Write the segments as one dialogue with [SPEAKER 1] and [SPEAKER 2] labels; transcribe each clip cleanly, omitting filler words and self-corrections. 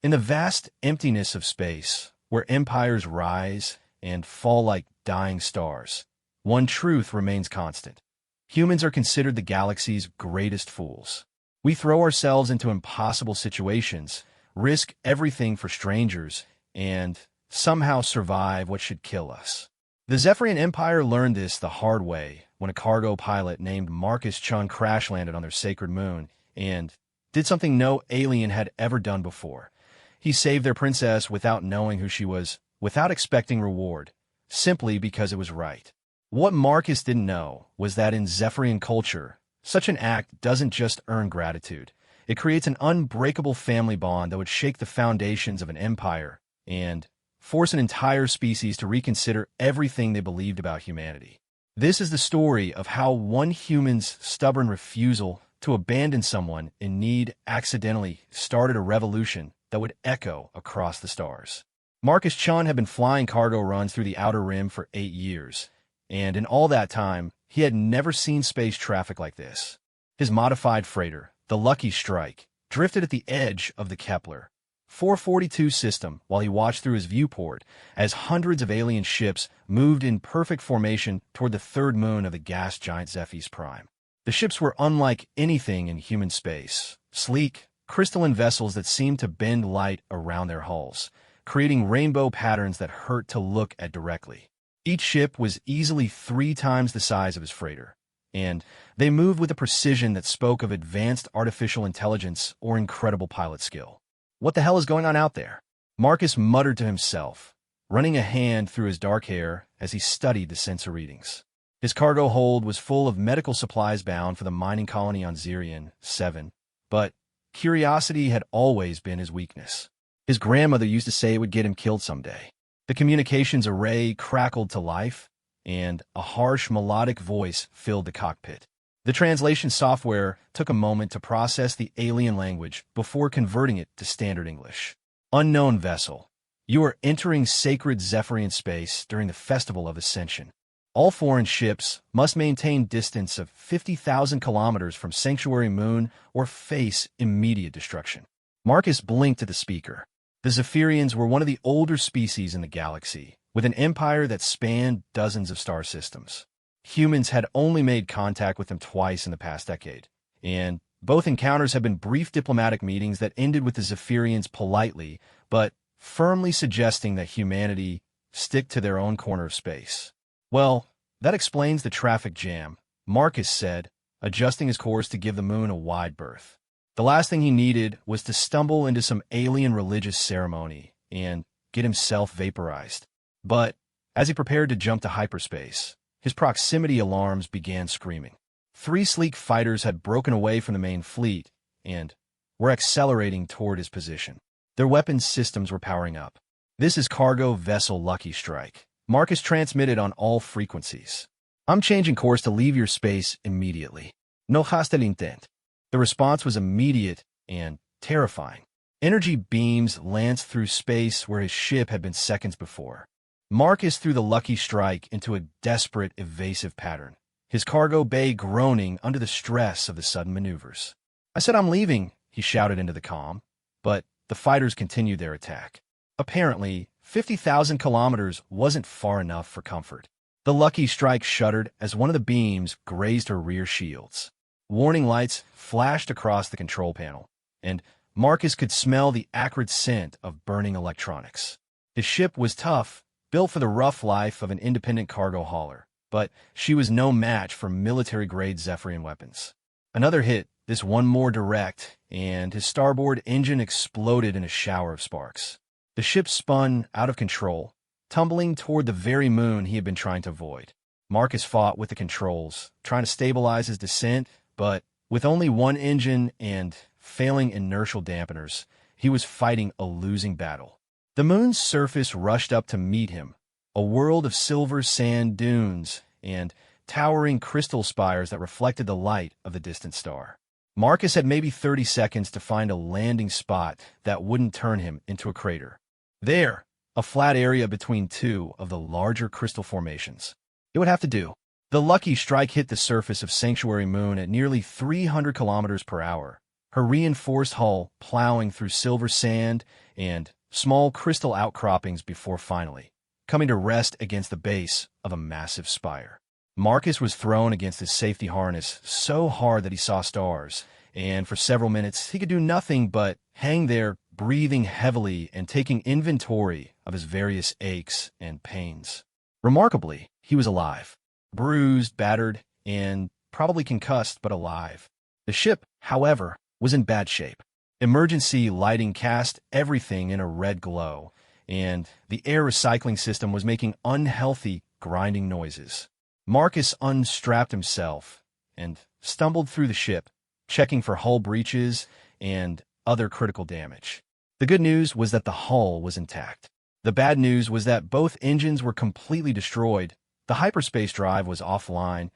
[SPEAKER 1] In the vast emptiness of space, where empires rise and fall like dying stars, one truth remains constant. Humans are considered the galaxy's greatest fools. We throw ourselves into impossible situations, risk everything for strangers, and somehow survive what should kill us. The Zephyrian Empire learned this the hard way when a cargo pilot named Marcus Chun crash-landed on their sacred moon and did something no alien had ever done before. He saved their princess without knowing who she was, without expecting reward, simply because it was right. What Marcus didn't know was that in Zephyrian culture, such an act doesn't just earn gratitude. It creates an unbreakable family bond that would shake the foundations of an empire and force an entire species to reconsider everything they believed about humanity. This is the story of how one human's stubborn refusal to abandon someone in need accidentally started a revolution that would echo across the stars. Marcus Chun had been flying cargo runs through the Outer Rim for 8 years, and in all that time, he had never seen space traffic like this. His modified freighter, the Lucky Strike, drifted at the edge of the Kepler 442 system while he watched through his viewport as hundreds of alien ships moved in perfect formation toward the third moon of the gas giant Zephyrs Prime. The ships were unlike anything in human space, sleek, crystalline vessels that seemed to bend light around their hulls, creating rainbow patterns that hurt to look at directly. Each ship was easily 3 times the size of his freighter, and they moved with a precision that spoke of advanced artificial intelligence or incredible pilot skill. What the hell is going on out there? Marcus muttered to himself, running a hand through his dark hair as he studied the sensor readings. His cargo hold was full of medical supplies bound for the mining colony on Zirian 7, but curiosity had always been his weakness. His grandmother used to say it would get him killed someday. The communications array crackled to life, and a harsh melodic voice filled the cockpit. The translation software took a moment to process the alien language before converting it to standard English. Unknown vessel. You are entering sacred Zephyrian space during the Festival of Ascension. All foreign ships must maintain distance of 50,000 kilometers from Sanctuary Moon or face immediate destruction. Marcus blinked at the speaker. The Zephyrians were one of the older species in the galaxy, with an empire that spanned dozens of star systems. Humans had only made contact with them twice in the past decade, and both encounters had been brief diplomatic meetings that ended with the Zephyrians politely, but firmly suggesting that humanity stick to their own corner of space. Well, that explains the traffic jam, Marcus said, adjusting his course to give the moon a wide berth. The last thing he needed was to stumble into some alien religious ceremony and get himself vaporized. But as he prepared to jump to hyperspace, his proximity alarms began screaming. 3 sleek fighters had broken away from the main fleet and were accelerating toward his position. Their weapons systems were powering up. "This is cargo vessel Lucky Strike," Marcus transmitted on all frequencies. "I'm changing course to leave your space immediately. No hostile intent." The response was immediate and terrifying. Energy beams lanced through space where his ship had been seconds before. Marcus threw the Lucky Strike into a desperate, evasive pattern, his cargo bay groaning under the stress of the sudden maneuvers. "I said I'm leaving," he shouted into the comm, but the fighters continued their attack. Apparently, 50,000 kilometers wasn't far enough for comfort. The Lucky Strike shuddered as one of the beams grazed her rear shields. Warning lights flashed across the control panel, and Marcus could smell the acrid scent of burning electronics. His ship was tough, built for the rough life of an independent cargo hauler, but she was no match for military-grade Zephyrian weapons. Another hit, this one more direct, and his starboard engine exploded in a shower of sparks. The ship spun out of control, tumbling toward the very moon he had been trying to avoid. Marcus fought with the controls, trying to stabilize his descent, but with only one engine and failing inertial dampeners, he was fighting a losing battle. The moon's surface rushed up to meet him, a world of silver sand dunes and towering crystal spires that reflected the light of the distant star. Marcus had maybe 30 seconds to find a landing spot that wouldn't turn him into a crater. There, a flat area between 2 of the larger crystal formations. It would have to do. The Lucky Strike hit the surface of Sanctuary Moon at nearly 300 kilometers per hour, her reinforced hull plowing through silver sand and small crystal outcroppings before finally coming to rest against the base of a massive spire. Marcus was thrown against his safety harness so hard that he saw stars, and for several minutes he could do nothing but hang there, breathing heavily and taking inventory of his various aches and pains. Remarkably, he was alive. Bruised, battered, and probably concussed, but alive. The ship, however, was in bad shape. Emergency lighting cast everything in a red glow, and the air recycling system was making unhealthy, grinding noises. Marcus unstrapped himself and stumbled through the ship, checking for hull breaches and other critical damage. The good news was that the hull was intact. The bad news was that both engines were completely destroyed, the hyperspace drive was offline,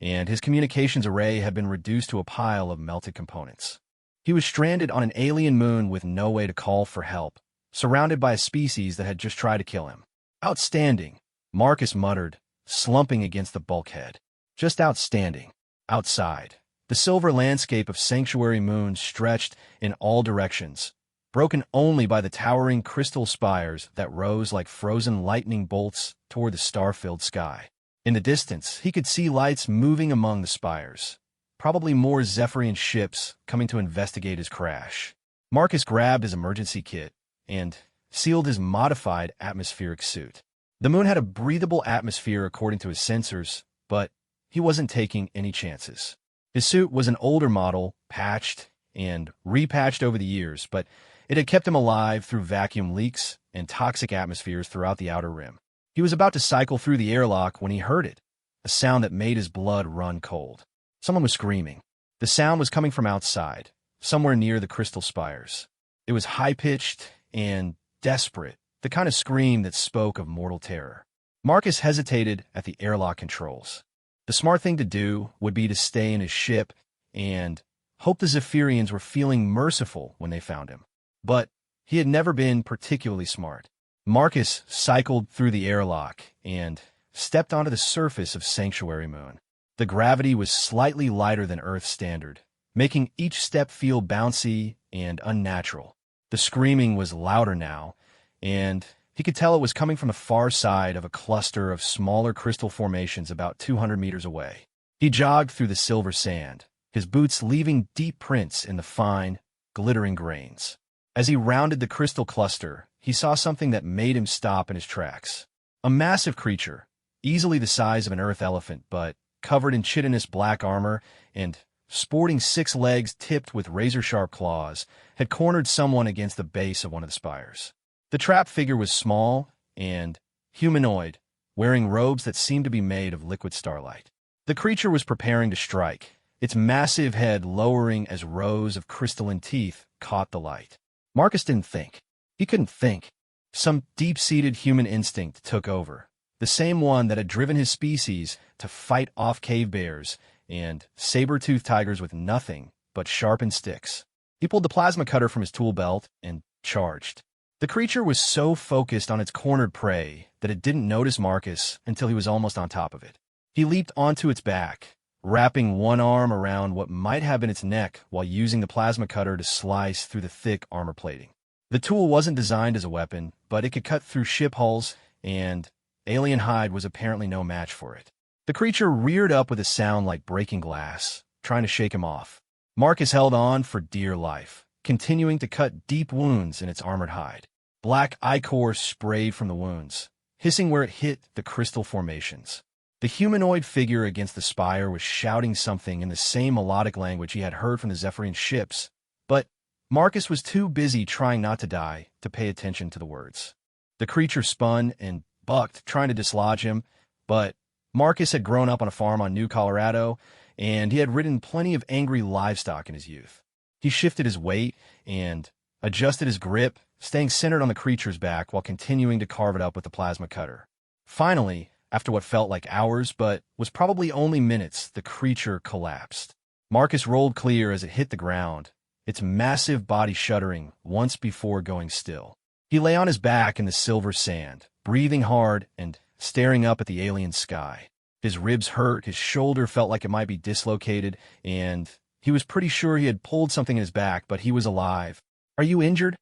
[SPEAKER 1] and his communications array had been reduced to a pile of melted components. He was stranded on an alien moon with no way to call for help, surrounded by a species that had just tried to kill him. Outstanding, Marcus muttered, slumping against the bulkhead. Just outstanding. Outside, the silver landscape of Sanctuary Moon stretched in all directions, broken only by the towering crystal spires that rose like frozen lightning bolts toward the star-filled sky. In the distance, he could see lights moving among the spires, probably more Zephyrian ships coming to investigate his crash. Marcus grabbed his emergency kit and sealed his modified atmospheric suit. The moon had a breathable atmosphere according to his sensors, but he wasn't taking any chances. His suit was an older model, patched and repatched over the years, but it had kept him alive through vacuum leaks and toxic atmospheres throughout the outer rim. He was about to cycle through the airlock when he heard it, a sound that made his blood run cold. Someone was screaming. The sound was coming from outside, somewhere near the crystal spires. It was high-pitched and desperate, the kind of scream that spoke of mortal terror. Marcus hesitated at the airlock controls. The smart thing to do would be to stay in his ship and hope the Zephyrians were feeling merciful when they found him. But he had never been particularly smart. Marcus cycled through the airlock and stepped onto the surface of Sanctuary Moon. The gravity was slightly lighter than Earth's standard, making each step feel bouncy and unnatural. The screaming was louder now, and he could tell it was coming from the far side of a cluster of smaller crystal formations about 200 meters away. He jogged through the silver sand, his boots leaving deep prints in the fine, glittering grains. As he rounded the crystal cluster, he saw something that made him stop in his tracks. A massive creature, easily the size of an earth elephant, but covered in chitinous black armor and sporting 6 legs tipped with razor-sharp claws, had cornered someone against the base of one of the spires. The trapped figure was small and humanoid, wearing robes that seemed to be made of liquid starlight. The creature was preparing to strike, its massive head lowering as rows of crystalline teeth caught the light. Marcus didn't think. He couldn't think. Some deep-seated human instinct took over, the same one that had driven his species to fight off cave bears and saber-toothed tigers with nothing but sharpened sticks. He pulled the plasma cutter from his tool belt and charged. The creature was so focused on its cornered prey that it didn't notice Marcus until he was almost on top of it. He leaped onto its back, wrapping one arm around what might have been its neck while using the plasma cutter to slice through the thick armor plating. The tool wasn't designed as a weapon, but it could cut through ship hulls, and alien hide was apparently no match for it. The creature reared up with a sound like breaking glass, trying to shake him off. Marcus held on for dear life, continuing to cut deep wounds in its armored hide. Black ichor sprayed from the wounds, hissing where it hit the crystal formations. The humanoid figure against the spire was shouting something in the same melodic language he had heard from the Zephyrian ships, but Marcus was too busy trying not to die to pay attention to the words. The creature spun and bucked, trying to dislodge him, but Marcus had grown up on a farm on New Colorado, and he had ridden plenty of angry livestock in his youth. He shifted his weight and adjusted his grip, staying centered on the creature's back while continuing to carve it up with the plasma cutter. Finally, after what felt like hours but was probably only minutes, the creature collapsed. Marcus rolled clear as it hit the ground, its massive body shuddering once before going still. He lay on his back in the silver sand, breathing hard and staring up at the alien sky. His ribs hurt, his shoulder felt like it might be dislocated, and He was pretty sure he had pulled something in his back, but he was alive. "Are you injured?"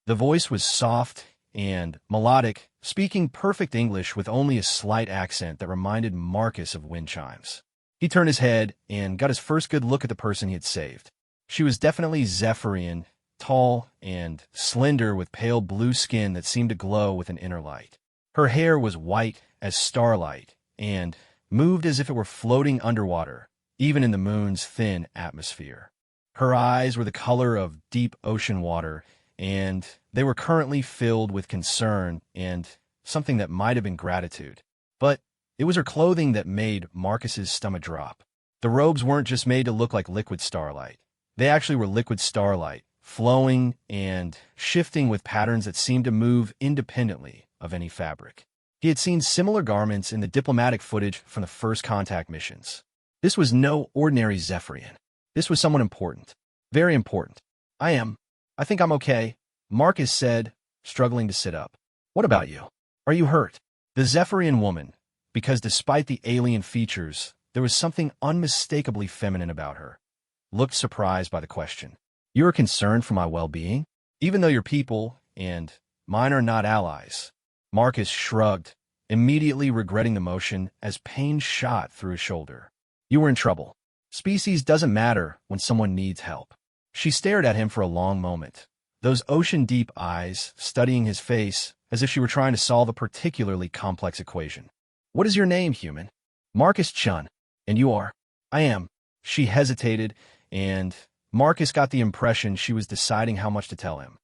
[SPEAKER 1] The voice was soft and melodic, speaking perfect English with only a slight accent that reminded Marcus of wind chimes. He turned his head and got his first good look at the person he had saved. She was definitely Zephyrian, tall and slender with pale blue skin that seemed to glow with an inner light. Her hair was white as starlight and moved as if it were floating underwater, even in the moon's thin atmosphere. Her eyes were the color of deep ocean water, and they were currently filled with concern and something that might have been gratitude. But it was her clothing that made Marcus's stomach drop. The robes weren't just made to look like liquid starlight. They actually were liquid starlight, flowing and shifting with patterns that seemed to move independently of any fabric. He had seen similar garments in the diplomatic footage from the first contact missions. This was no ordinary Zephyrian. This was someone important. Very important. I think I'm okay," Marcus said, struggling to sit up. "What about you? Are you hurt?" The Zephyrian woman, because despite the alien features, there was something unmistakably feminine about her, looked surprised by the question. "You are concerned for my well-being? Even though your people and mine are not allies." Marcus shrugged, immediately regretting the motion as pain shot through his shoulder. "You were in trouble. Species doesn't matter when someone needs help." She stared at him for a long moment, those ocean-deep eyes studying his face as if she were trying to solve a particularly complex equation. "What is your name, human?" "Marcus Chun. And you are?" "I am." She hesitated, and Marcus got the impression she was deciding how much to tell him.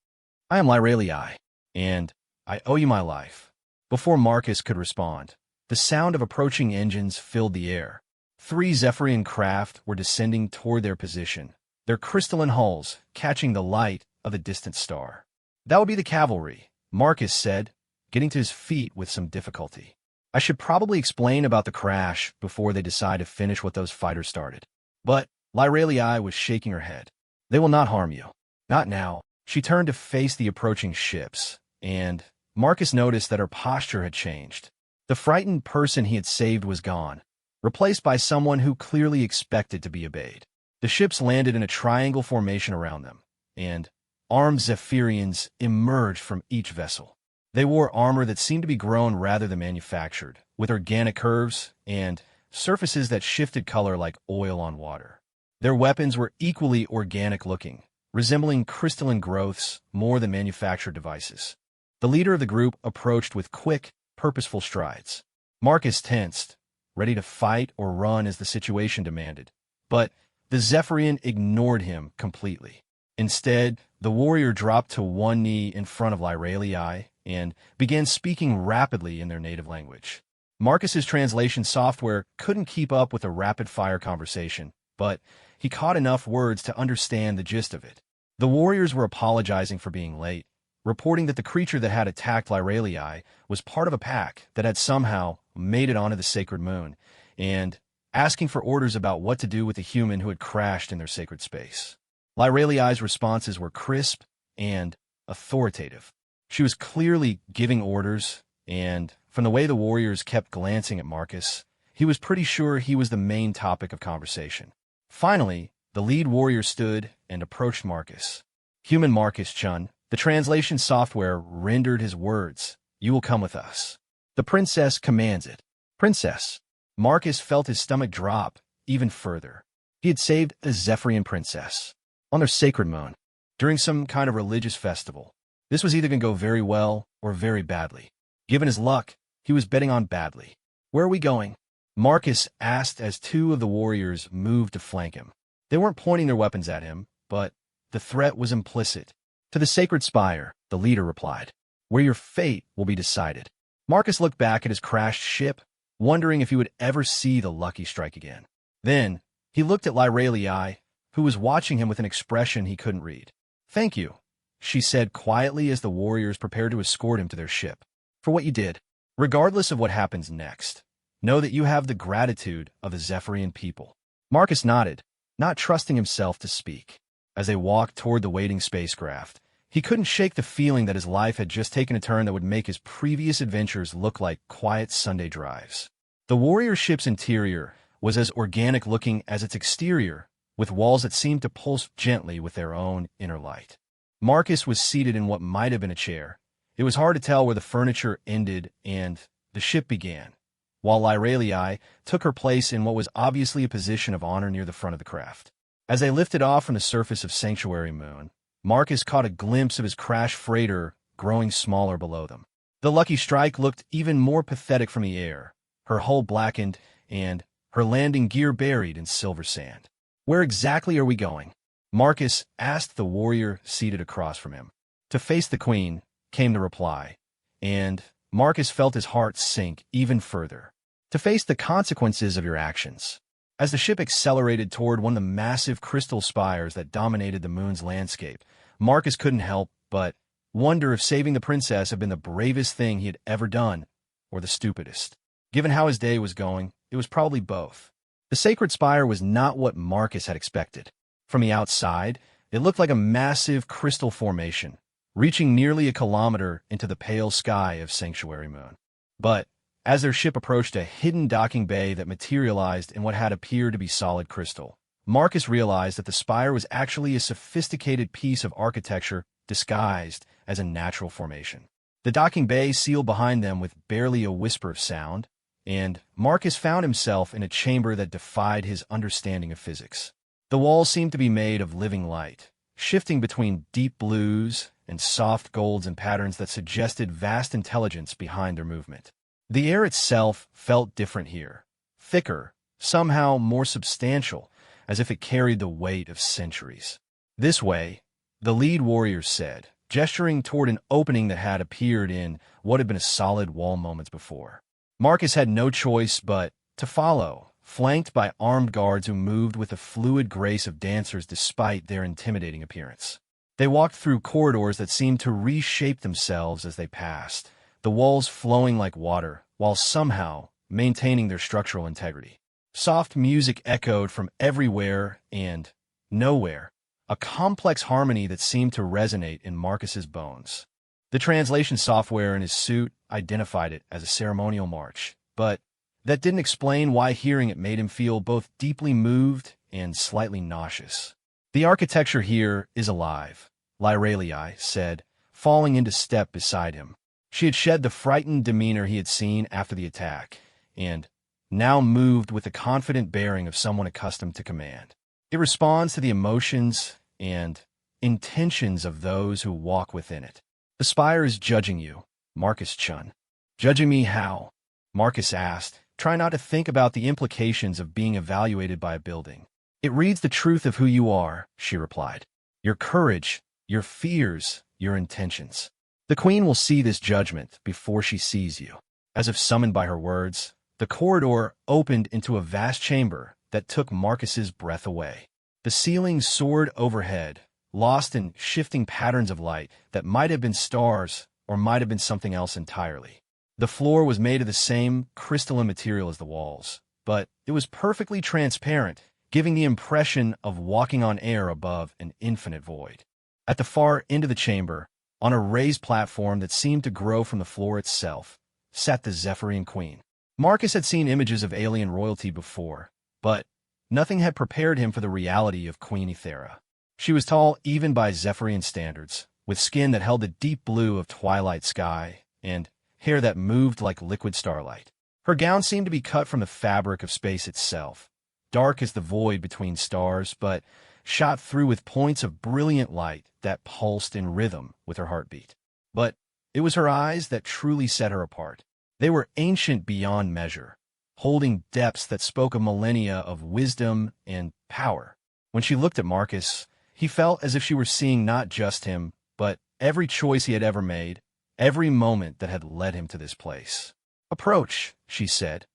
[SPEAKER 1] "I am Lyralii, and I owe you my life." Before Marcus could respond, the sound of approaching engines filled the air. 3 Zephyrian craft were descending toward their position, their crystalline hulls catching the light of a distant star. "That would be the cavalry," Marcus said, getting to his feet with some difficulty. "I should probably explain about the crash before they decide to finish what those fighters started." But Lyralii was shaking her head. "They will not harm you. Not now." She turned to face the approaching ships, and Marcus noticed that her posture had changed. The frightened person he had saved was gone, replaced by someone who clearly expected to be obeyed. The ships landed in a triangle formation around them, and armed Zephyrians emerged from each vessel. They wore armor that seemed to be grown rather than manufactured, with organic curves and surfaces that shifted color like oil on water. Their weapons were equally organic-looking, resembling crystalline growths more than manufactured devices. The leader of the group approached with quick, purposeful strides. Marcus tensed, ready to fight or run as the situation demanded. But the Zephyrian ignored him completely. Instead, the warrior dropped to one knee in front of Lyralii and began speaking rapidly in their native language. Marcus's translation software couldn't keep up with a rapid-fire conversation, but he caught enough words to understand the gist of it. The warriors were apologizing for being late, reporting that the creature that had attacked Lyralii was part of a pack that had somehow made it onto the sacred moon, and asking for orders about what to do with the human who had crashed in their sacred space. Lyralii's responses were crisp and authoritative. She was clearly giving orders, and from the way the warriors kept glancing at Marcus, he was pretty sure he was the main topic of conversation. Finally, the lead warrior stood and approached Marcus. "Human Marcus Chun." The translation software rendered his words. "You will come with us. The princess commands it." "Princess." Marcus felt his stomach drop even further. He had saved a Zephyrian princess on their sacred moon during some kind of religious festival. This was either going to go very well or very badly. Given his luck, he was betting on badly. "Where are we going?" Marcus asked as 2 of the warriors moved to flank him. They weren't pointing their weapons at him, but the threat was implicit. "To the sacred spire," the leader replied, "where your fate will be decided." Marcus looked back at his crashed ship, wondering if he would ever see the lucky strike again. Then, he looked at Lyralii, who was watching him with an expression he couldn't read. "Thank you," she said quietly as the warriors prepared to escort him to their ship, "for what you did. Regardless of what happens next, know that you have the gratitude of the Zephyrian people." Marcus nodded, not trusting himself to speak. As they walked toward the waiting spacecraft, he couldn't shake the feeling that his life had just taken a turn that would make his previous adventures look like quiet Sunday drives. The warrior ship's interior was as organic-looking as its exterior, with walls that seemed to pulse gently with their own inner light. Marcus was seated in what might have been a chair. It was hard to tell where the furniture ended and the ship began, while Lyralii took her place in what was obviously a position of honor near the front of the craft. As they lifted off from the surface of Sanctuary Moon, Marcus caught a glimpse of his crashed freighter growing smaller below them. The Lucky Strike looked even more pathetic from the air, her hull blackened and her landing gear buried in silver sand. "Where exactly are we going?" Marcus asked the warrior seated across from him. "To face the Queen," came the reply, and Marcus felt his heart sink even further. "To face the consequences of your actions." As the ship accelerated toward one of the massive crystal spires that dominated the moon's landscape, Marcus couldn't help but wonder if saving the princess had been the bravest thing he had ever done, or the stupidest. Given how his day was going, it was probably both. The sacred spire was not what Marcus had expected. From the outside, it looked like a massive crystal formation, reaching nearly a kilometer into the pale sky of Sanctuary Moon. But as their ship approached a hidden docking bay that materialized in what had appeared to be solid crystal, Marcus realized that the spire was actually a sophisticated piece of architecture disguised as a natural formation. The docking bay sealed behind them with barely a whisper of sound, and Marcus found himself in a chamber that defied his understanding of physics. The walls seemed to be made of living light, shifting between deep blues and soft golds and patterns that suggested vast intelligence behind their movement. The air itself felt different here, thicker, somehow more substantial, as if it carried the weight of centuries. "This way," the lead warrior said, gesturing toward an opening that had appeared in what had been a solid wall moments before. Marcus had no choice but to follow, flanked by armed guards who moved with the fluid grace of dancers despite their intimidating appearance. They walked through corridors that seemed to reshape themselves as they passed, the walls flowing like water, while somehow maintaining their structural integrity. Soft music echoed from everywhere and nowhere, a complex harmony that seemed to resonate in Marcus's bones. The translation software in his suit identified it as a ceremonial march, but that didn't explain why hearing it made him feel both deeply moved and slightly nauseous. "The architecture here is alive," Lyralii said, falling into step beside him. She had shed the frightened demeanor he had seen after the attack, and now moved with the confident bearing of someone accustomed to command. "It responds to the emotions and intentions of those who walk within it." "The spire is judging you, Marcus Chun." "Judging me how?" Marcus asked, trying not to think about the implications of being evaluated by a building. "It reads the truth of who you are," she replied. "Your courage, your fears, your intentions. The Queen will see this judgment before she sees you." As if summoned by her words, the corridor opened into a vast chamber that took Marcus's breath away. The ceiling soared overhead, lost in shifting patterns of light that might have been stars or might have been something else entirely. The floor was made of the same crystalline material as the walls, but it was perfectly transparent, giving the impression of walking on air above an infinite void. At the far end of the chamber, on a raised platform that seemed to grow from the floor itself, sat the Zephyrian Queen. Marcus had seen images of alien royalty before, but nothing had prepared him for the reality of Queen Ethera. She was tall even by Zephyrian standards, with skin that held the deep blue of twilight sky and hair that moved like liquid starlight. Her gown seemed to be cut from the fabric of space itself, dark as the void between stars, but shot through with points of brilliant light that pulsed in rhythm with her heartbeat. But it was her eyes that truly set her apart. They were ancient beyond measure, holding depths that spoke of millennia of wisdom and power. When she looked at Marcus, he felt as if she were seeing not just him, but every choice he had ever made, every moment that had led him to this place. "Approach," she said,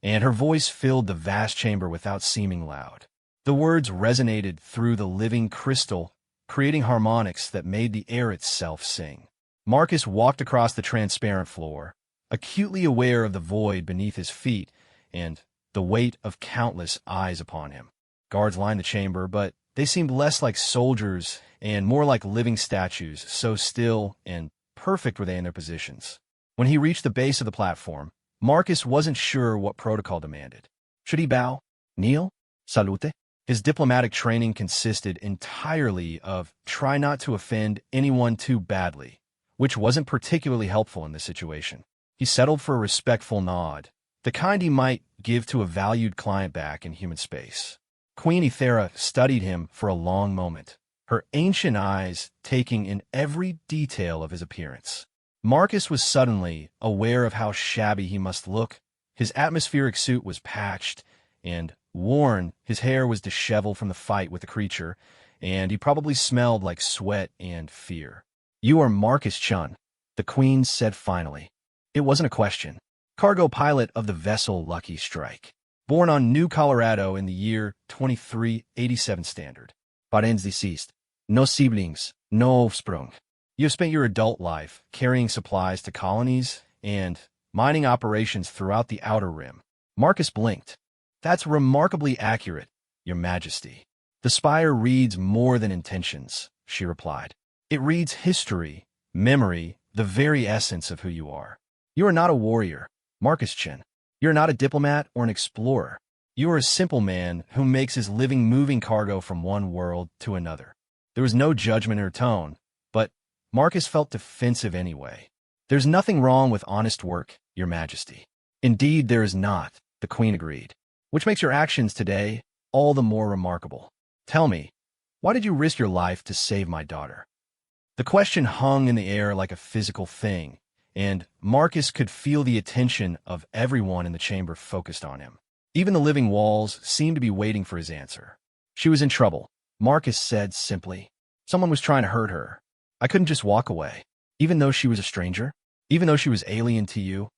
[SPEAKER 1] and her voice filled the vast chamber without seeming loud. The words resonated through the living crystal, creating harmonics that made the air itself sing. Marcus walked across the transparent floor, acutely aware of the void beneath his feet and the weight of countless eyes upon him. Guards lined the chamber, but they seemed less like soldiers and more like living statues, so still and perfect were they in their positions. When he reached the base of the platform, Marcus wasn't sure what protocol demanded. Should he bow? Kneel? Salute? His diplomatic training consisted entirely of try not to offend anyone too badly, which wasn't particularly helpful in this situation. He settled for a respectful nod, the kind he might give to a valued client back in human space. Queen Ethera studied him for a long moment, her ancient eyes taking in every detail of his appearance. Marcus was suddenly aware of how shabby he must look. His atmospheric suit was patched and worn, his hair was disheveled from the fight with the creature, and he probably smelled like sweat and fear. "You are Marcus Chun," the Queen said finally. It wasn't a question. Cargo pilot of the vessel Lucky Strike. Born on New Colorado in the year 2387 standard. Parents deceased. No siblings, no offspring. You have spent your adult life carrying supplies to colonies and mining operations throughout the Outer Rim. Marcus blinked. That's remarkably accurate, Your Majesty. The spire reads more than intentions, she replied. It reads history, memory, the very essence of who you are. You are not a warrior, Marcus Chen. You are not a diplomat or an explorer. You are a simple man who makes his living moving cargo from one world to another. There was no judgment in her tone, but Marcus felt defensive anyway. There's nothing wrong with honest work, Your Majesty. Indeed, there is not, the Queen agreed. Which makes your actions today all the more remarkable. Tell me, why did you risk your life to save my daughter? The question hung in the air like a physical thing, and Marcus could feel the attention of everyone in the chamber focused on him. Even the living walls seemed to be waiting for his answer. She was in trouble, Marcus said simply. Someone was trying to hurt her. I couldn't just walk away, even though she was a stranger, even though she was alien to you.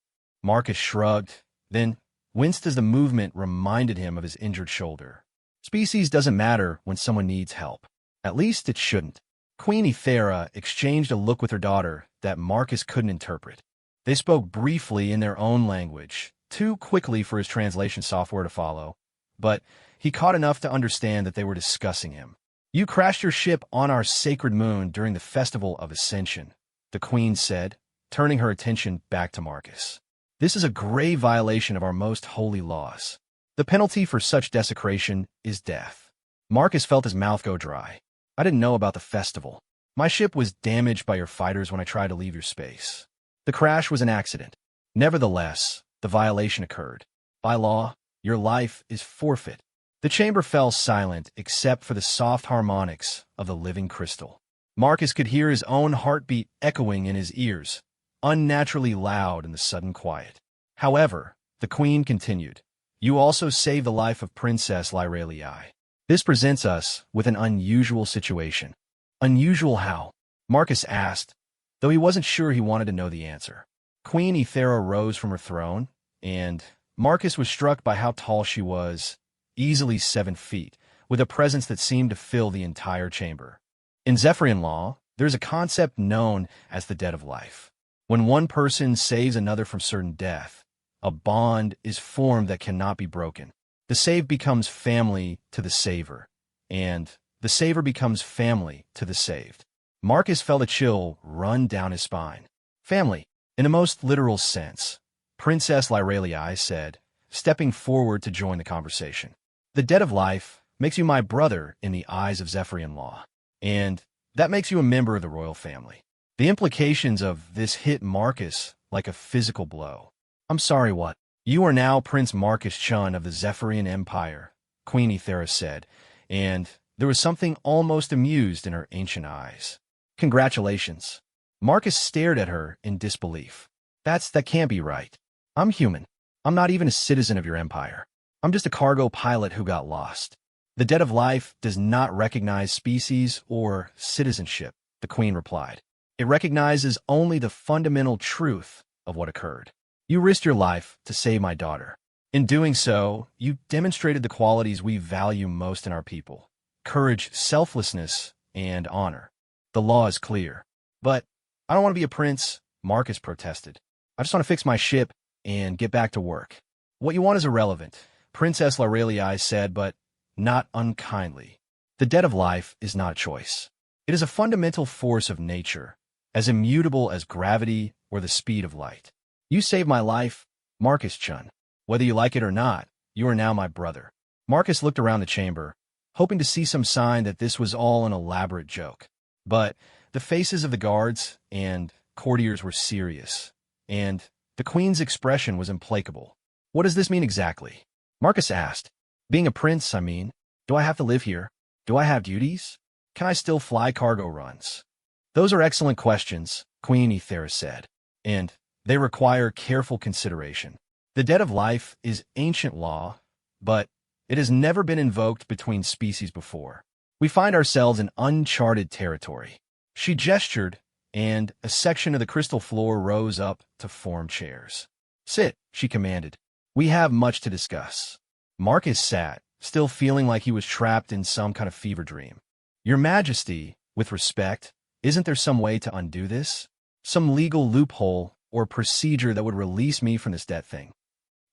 [SPEAKER 1] Marcus shrugged, then winced as the movement reminded him of his injured shoulder. Species doesn't matter when someone needs help. At least it shouldn't. Queen Ethera exchanged a look with her daughter that Marcus couldn't interpret. They spoke briefly in their own language, too quickly for his translation software to follow, but he caught enough to understand that they were discussing him. You crashed your ship on our sacred moon during the Festival of Ascension, the Queen said, turning her attention back to Marcus. This is a grave violation of our most holy laws. The penalty for such desecration is death. Marcus felt his mouth go dry. I didn't know about the festival. My ship was damaged by your fighters when I tried to leave your space. The crash was an accident. Nevertheless, the violation occurred. By law, your life is forfeit. The chamber fell silent except for the soft harmonics of the living crystal. Marcus could hear his own heartbeat echoing in his ears, unnaturally loud in the sudden quiet. However, the Queen continued, you also saved the life of Princess Lyralii. This presents us with an unusual situation. Unusual how? Marcus asked, though he wasn't sure he wanted to know the answer. Queen Ethera rose from her throne, and Marcus was struck by how tall she was, easily 7 feet, with a presence that seemed to fill the entire chamber. In Zephyrian law, there's a concept known as the debt of life. When one person saves another from certain death, a bond is formed that cannot be broken. The saved becomes family to the saver, and the saver becomes family to the saved. Marcus felt a chill run down his spine. Family, in the most literal sense, Princess Lyralii said, stepping forward to join the conversation. The debt of life makes you my brother in the eyes of Zephyrian law, and that makes you a member of the royal family. The implications of this hit Marcus like a physical blow. I'm sorry, what? You are now Prince Marcus Chun of the Zephyrian Empire, Queen Ethera said, and there was something almost amused in her ancient eyes. Congratulations. Marcus stared at her in disbelief. That can't be right. I'm human. I'm not even a citizen of your empire. I'm just a cargo pilot who got lost. The debt of life does not recognize species or citizenship, the Queen replied. It recognizes only the fundamental truth of what occurred. You risked your life to save my daughter. In doing so, you demonstrated the qualities we value most in our people: courage, selflessness, and honor. The law is clear. But I don't want to be a prince, Marcus protested. I just want to fix my ship and get back to work. What you want is irrelevant, Princess Lyralii said, but not unkindly. The debt of life is not a choice. It is a fundamental force of nature, as immutable as gravity or the speed of light. You saved my life, Marcus Chun. Whether you like it or not, you are now my brother. Marcus looked around the chamber, hoping to see some sign that this was all an elaborate joke. But the faces of the guards and courtiers were serious, and the queen's expression was implacable. "What does this mean exactly?" Marcus asked. "Being a prince, I mean. Do I have to live here? Do I have duties? Can I still fly cargo runs?" "Those are excellent questions," Queen Ethera said, "and they require careful consideration. The debt of life is ancient law, but it has never been invoked between species before. We find ourselves in uncharted territory." She gestured, and a section of the crystal floor rose up to form chairs. "Sit," she commanded. "We have much to discuss." Marcus sat, still feeling like he was trapped in some kind of fever dream. "Your Majesty, with respect, isn't there some way to undo this? Some legal loophole or procedure that would release me from this debt thing?"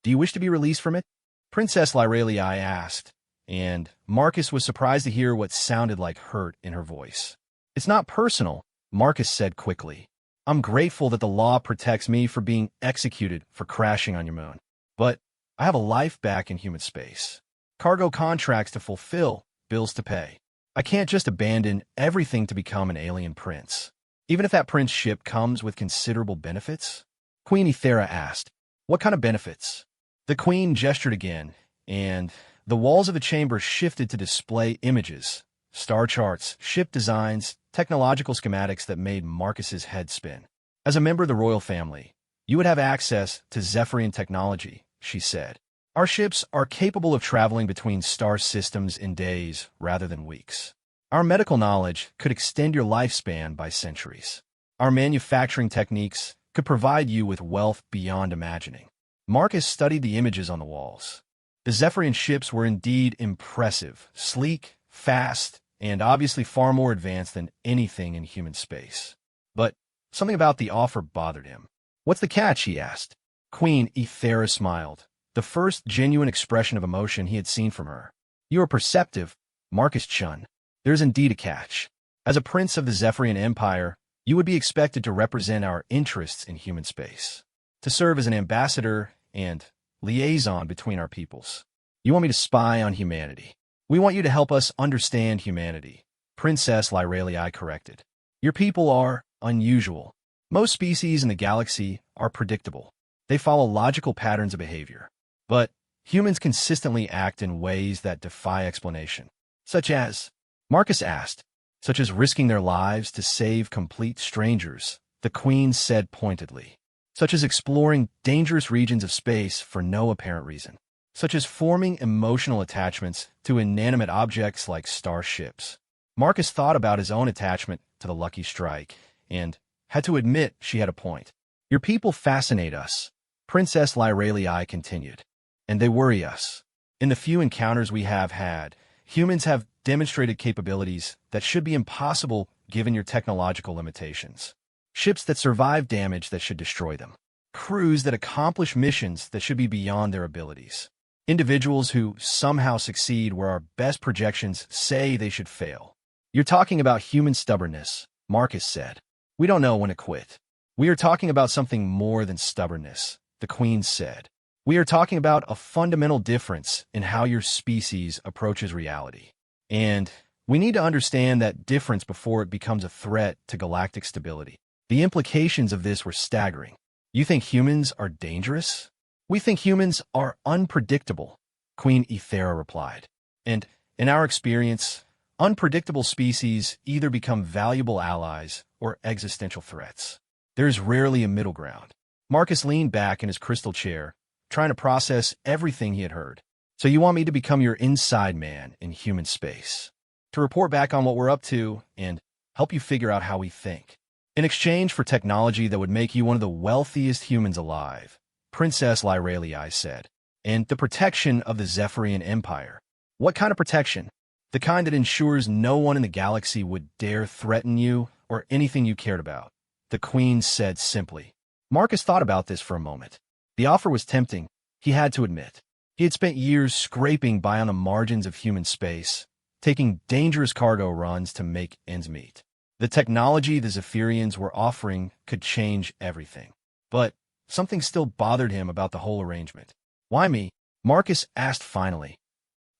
[SPEAKER 1] "Do you wish to be released from it?" Princess Lyralii asked, and Marcus was surprised to hear what sounded like hurt in her voice. "It's not personal," Marcus said quickly. "I'm grateful that the law protects me for being executed for crashing on your moon. But I have a life back in human space. Cargo contracts to fulfill, bills to pay. I can't just abandon everything to become an alien prince, even if that prince ship comes with considerable benefits." Queen Ethera asked, "What kind of benefits?" The queen gestured again, and the walls of the chamber shifted to display images, star charts, ship designs, technological schematics that made Marcus's head spin. "As a member of the royal family, you would have access to Zephyrian technology," she said. "Our ships are capable of traveling between star systems in days rather than weeks. Our medical knowledge could extend your lifespan by centuries. Our manufacturing techniques could provide you with wealth beyond imagining." Marcus studied the images on the walls. The Zephyrian ships were indeed impressive, sleek, fast, and obviously far more advanced than anything in human space. But something about the offer bothered him. "What's the catch?" he asked. Queen Ethera smiled, the first genuine expression of emotion he had seen from her. "You are perceptive, Marcus Chun. There is indeed a catch. As a prince of the Zephyrian Empire, you would be expected to represent our interests in human space, to serve as an ambassador and liaison between our peoples. You want me to spy on humanity. We want you to help us understand humanity," Princess Lyralii corrected. "Your people are unusual. Most species in the galaxy are predictable. They follow logical patterns of behavior. But humans consistently act in ways that defy explanation." "Such as?" Marcus asked. "Such as risking their lives to save complete strangers," the queen said pointedly. "Such as exploring dangerous regions of space for no apparent reason. Such as forming emotional attachments to inanimate objects like starships." Marcus thought about his own attachment to the Lucky Strike and had to admit she had a point. "Your people fascinate us," Princess Lyralii continued, "and they worry us. In the few encounters we have had, humans have demonstrated capabilities that should be impossible given your technological limitations. Ships that survive damage that should destroy them. Crews that accomplish missions that should be beyond their abilities. Individuals who somehow succeed where our best projections say they should fail. You're talking about human stubbornness," Marcus said. "We don't know when to quit." "We are talking about something more than stubbornness," the queen said. "We are talking about a fundamental difference in how your species approaches reality. And we need to understand that difference before it becomes a threat to galactic stability." The implications of this were staggering. "You think humans are dangerous?" "We think humans are unpredictable," Queen Ethera replied. "And in our experience, unpredictable species either become valuable allies or existential threats. There's rarely a middle ground." Marcus leaned back in his crystal chair, trying to process everything he had heard. "So you want me to become your inside man in human space, to report back on what we're up to and help you figure out how we think, in exchange for technology that would make you one of the wealthiest humans alive," Princess Lyralii said, "and the protection of the Zephyrian Empire." "What kind of protection?" "The kind that ensures no one in the galaxy would dare threaten you or anything you cared about," the queen said simply. Marcus thought about this for a moment. The offer was tempting, he had to admit. He had spent years scraping by on the margins of human space, taking dangerous cargo runs to make ends meet. The technology the Zephyrians were offering could change everything. But something still bothered him about the whole arrangement. "Why me?" Marcus asked finally.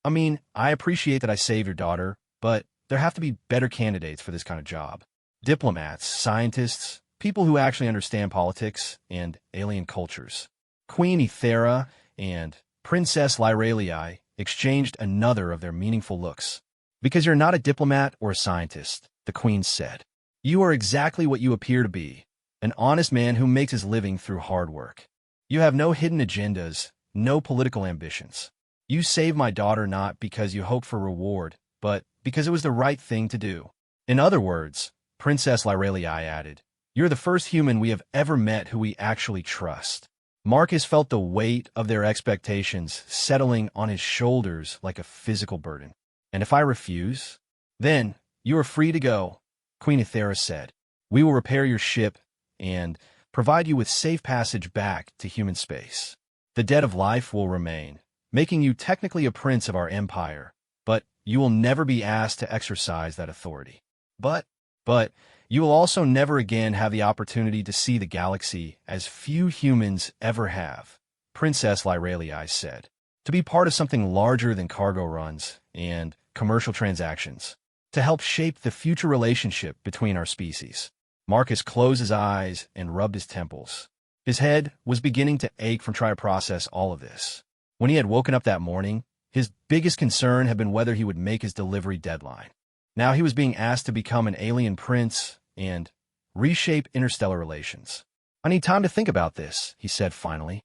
[SPEAKER 1] I mean, I appreciate that I saved your daughter, but there have to be better candidates for this kind of job. Diplomats, scientists, people who actually understand politics and alien cultures. Queen Ethera and Princess Lyralii exchanged another of their meaningful looks. Because you're not a diplomat or a scientist, the queen said. You are exactly what you appear to be, an honest man who makes his living through hard work. You have no hidden agendas, no political ambitions. You saved my daughter not because you hoped for reward, but because it was the right thing to do. In other words, Princess Lyralii added, you're the first human we have ever met who we actually trust. Marcus felt the weight of their expectations settling on his shoulders like a physical burden. And if I refuse? Then you are free to go, Queen Ethera said. We will repair your ship and provide you with safe passage back to human space. The debt of life will remain, making you technically a prince of our empire, but you will never be asked to exercise that authority. But you will also never again have the opportunity to see the galaxy as few humans ever have, Princess Lyralii said. To be part of something larger than cargo runs and commercial transactions, to help shape the future relationship between our species. Marcus closed his eyes and rubbed his temples. His head was beginning to ache from trying to process all of this. When he had woken up that morning, his biggest concern had been whether he would make his delivery deadline. Now he was being asked to become an alien prince and reshape interstellar relations. I need time to think about this, he said finally.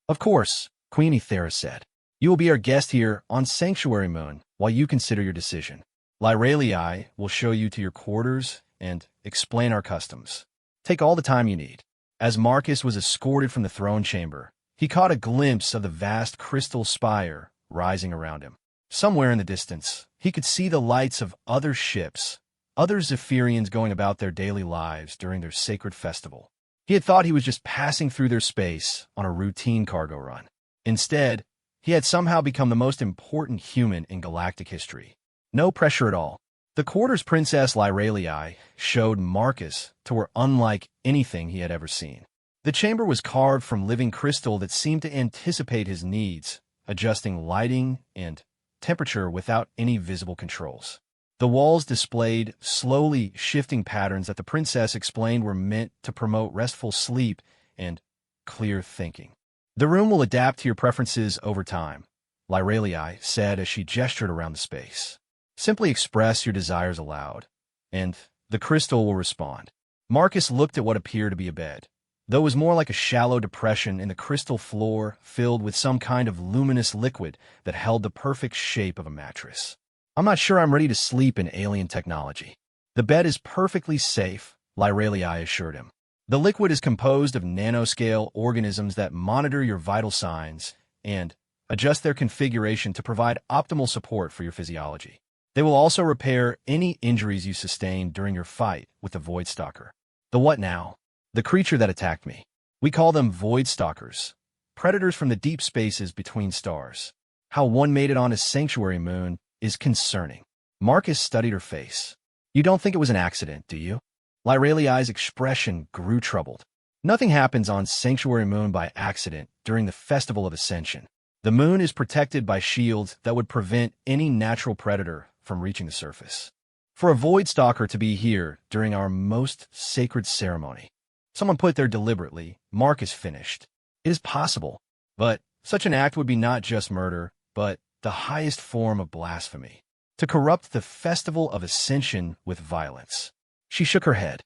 [SPEAKER 1] Of course, Queen Ethera said. You will be our guest here on Sanctuary Moon while you consider your decision. Lyralii will show you to your quarters and explain our customs. Take all the time you need. As Marcus was escorted from the throne chamber, he caught a glimpse of the vast crystal spire rising around him. Somewhere in the distance, he could see the lights of other ships, other Zephyrians going about their daily lives during their sacred festival. He had thought he was just passing through their space on a routine cargo run. Instead, he had somehow become the most important human in galactic history. No pressure at all. The quarters Princess Lyralii showed Marcus to were unlike anything he had ever seen. The chamber was carved from living crystal that seemed to anticipate his needs, adjusting lighting and temperature without any visible controls. The walls displayed slowly shifting patterns that the princess explained were meant to promote restful sleep and clear thinking. The room will adapt to your preferences over time, Lyralii said as she gestured around the space. Simply express your desires aloud, and the crystal will respond. Marcus looked at what appeared to be a bed, though it was more like a shallow depression in the crystal floor filled with some kind of luminous liquid that held the perfect shape of a mattress. I'm not sure I'm ready to sleep in alien technology. The bed is perfectly safe, Lyralii assured him. The liquid is composed of nanoscale organisms that monitor your vital signs and adjust their configuration to provide optimal support for your physiology. They will also repair any injuries you sustained during your fight with the Void Stalker. The what now? The creature that attacked me. We call them Void Stalkers, predators from the deep spaces between stars. How one made it on his sanctuary moon is concerning. Marcus studied her face. You don't think it was an accident, do you? Lyralii's expression grew troubled. Nothing happens on Sanctuary Moon by accident during the Festival of Ascension. The moon is protected by shields that would prevent any natural predator from reaching the surface. For a Void Stalker to be here during our most sacred ceremony. Someone put there deliberately, Marcus finished. It is possible, but such an act would be not just murder, but the highest form of blasphemy. To corrupt the Festival of Ascension with violence. She shook her head.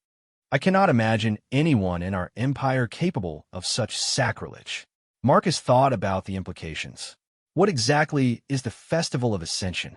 [SPEAKER 1] I cannot imagine anyone in our empire capable of such sacrilege. Marcus thought about the implications. What exactly is the Festival of Ascension?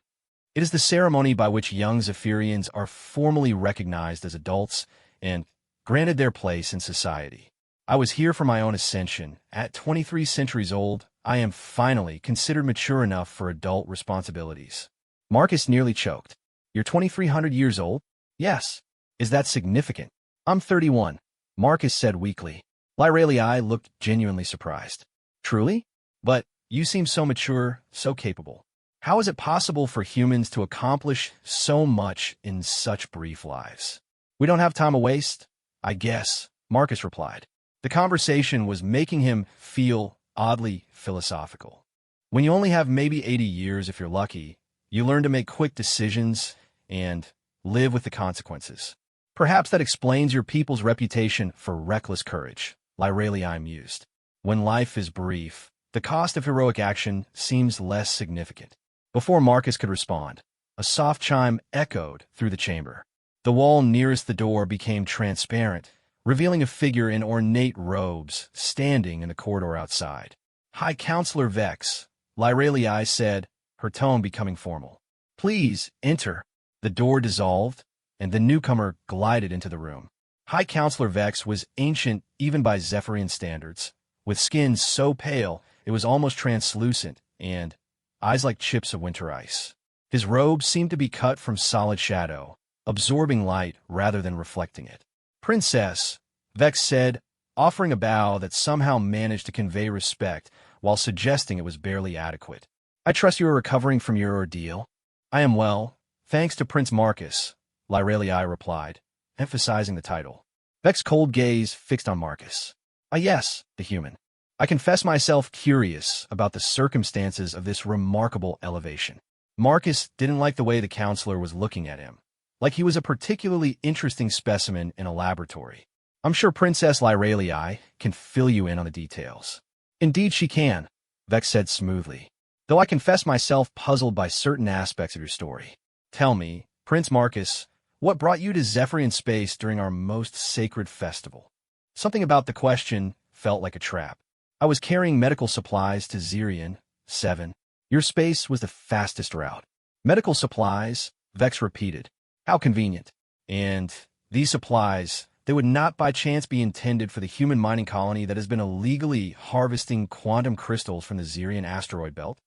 [SPEAKER 1] It is the ceremony by which young Zephyrians are formally recognized as adults and granted their place in society. I was here for my own ascension. At 23 centuries old, I am finally considered mature enough for adult responsibilities. Marcus nearly choked. You're 2,300 years old? Yes. Is that significant? I'm 31, Marcus said weakly. Lyralii looked genuinely surprised. Truly? But you seem so mature, so capable. How is it possible for humans to accomplish so much in such brief lives? We don't have time to waste, I guess, Marcus replied. The conversation was making him feel oddly philosophical. When you only have maybe 80 years if you're lucky, you learn to make quick decisions and live with the consequences. Perhaps that explains your people's reputation for reckless courage, Lyralii mused. When life is brief, the cost of heroic action seems less significant. Before Marcus could respond, a soft chime echoed through the chamber. The wall nearest the door became transparent, revealing a figure in ornate robes standing in the corridor outside. High Counselor Vex, Lyralii said, her tone becoming formal. Please, enter. The door dissolved, and the newcomer glided into the room. High Counselor Vex was ancient even by Zephyrian standards, with skin so pale it was almost translucent and eyes like chips of winter ice. His robe seemed to be cut from solid shadow, absorbing light rather than reflecting it. Princess, Vex said, offering a bow that somehow managed to convey respect while suggesting it was barely adequate. I trust you are recovering from your ordeal. I am well, thanks to Prince Marcus, Lyralii replied, emphasizing the title. Vex's cold gaze fixed on Marcus. Ah yes, the human. I confess myself curious about the circumstances of this remarkable elevation. Marcus didn't like the way the counselor was looking at him, like he was a particularly interesting specimen in a laboratory. I'm sure Princess Lyralii can fill you in on the details. Indeed she can, Vex said smoothly, though I confess myself puzzled by certain aspects of your story. Tell me, Prince Marcus, what brought you to Zephyrian space during our most sacred festival? Something about the question felt like a trap. I was carrying medical supplies to Zirian, 7. Your space was the fastest route. Medical supplies, Vex repeated. How convenient. And these supplies, they would not by chance be intended for the human mining colony that has been illegally harvesting quantum crystals from the Zirian asteroid belt?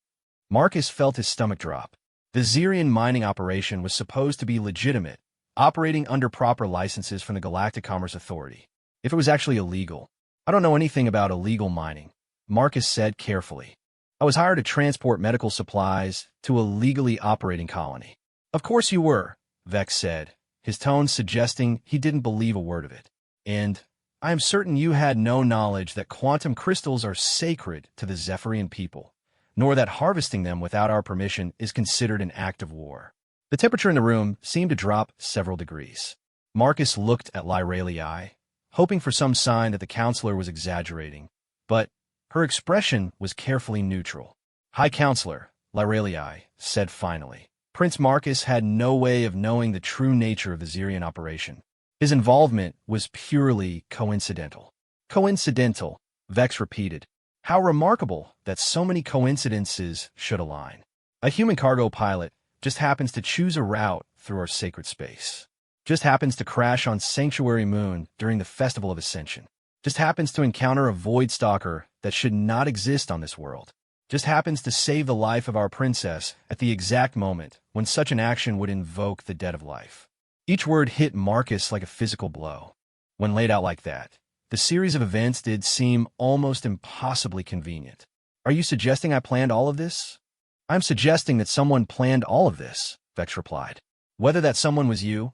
[SPEAKER 1] Marcus felt his stomach drop. The Zirian mining operation was supposed to be legitimate, operating under proper licenses from the Galactic Commerce Authority. If it was actually illegal, I don't know anything about illegal mining, Marcus said carefully. I was hired to transport medical supplies to a legally operating colony. Of course you were, Vex said, his tone suggesting he didn't believe a word of it. And I am certain you had no knowledge that quantum crystals are sacred to the Zephyrian people, nor that harvesting them without our permission is considered an act of war. The temperature in the room seemed to drop several degrees. Marcus looked at Lyralii, hoping for some sign that the counselor was exaggerating, but her expression was carefully neutral. High Counselor, Lyralii said finally. Prince Marcus had no way of knowing the true nature of the Zirian operation. His involvement was purely coincidental. Coincidental, Vex repeated. How remarkable that so many coincidences should align. A human cargo pilot just happens to choose a route through our sacred space. Just happens to crash on Sanctuary Moon during the Festival of Ascension. Just happens to encounter a void stalker that should not exist on this world. Just happens to save the life of our princess at the exact moment when such an action would invoke the dead of life. Each word hit Marcus like a physical blow. When laid out like that, the series of events did seem almost impossibly convenient. Are you suggesting I planned all of this? I'm suggesting that someone planned all of this, Vex replied. Whether that someone was you,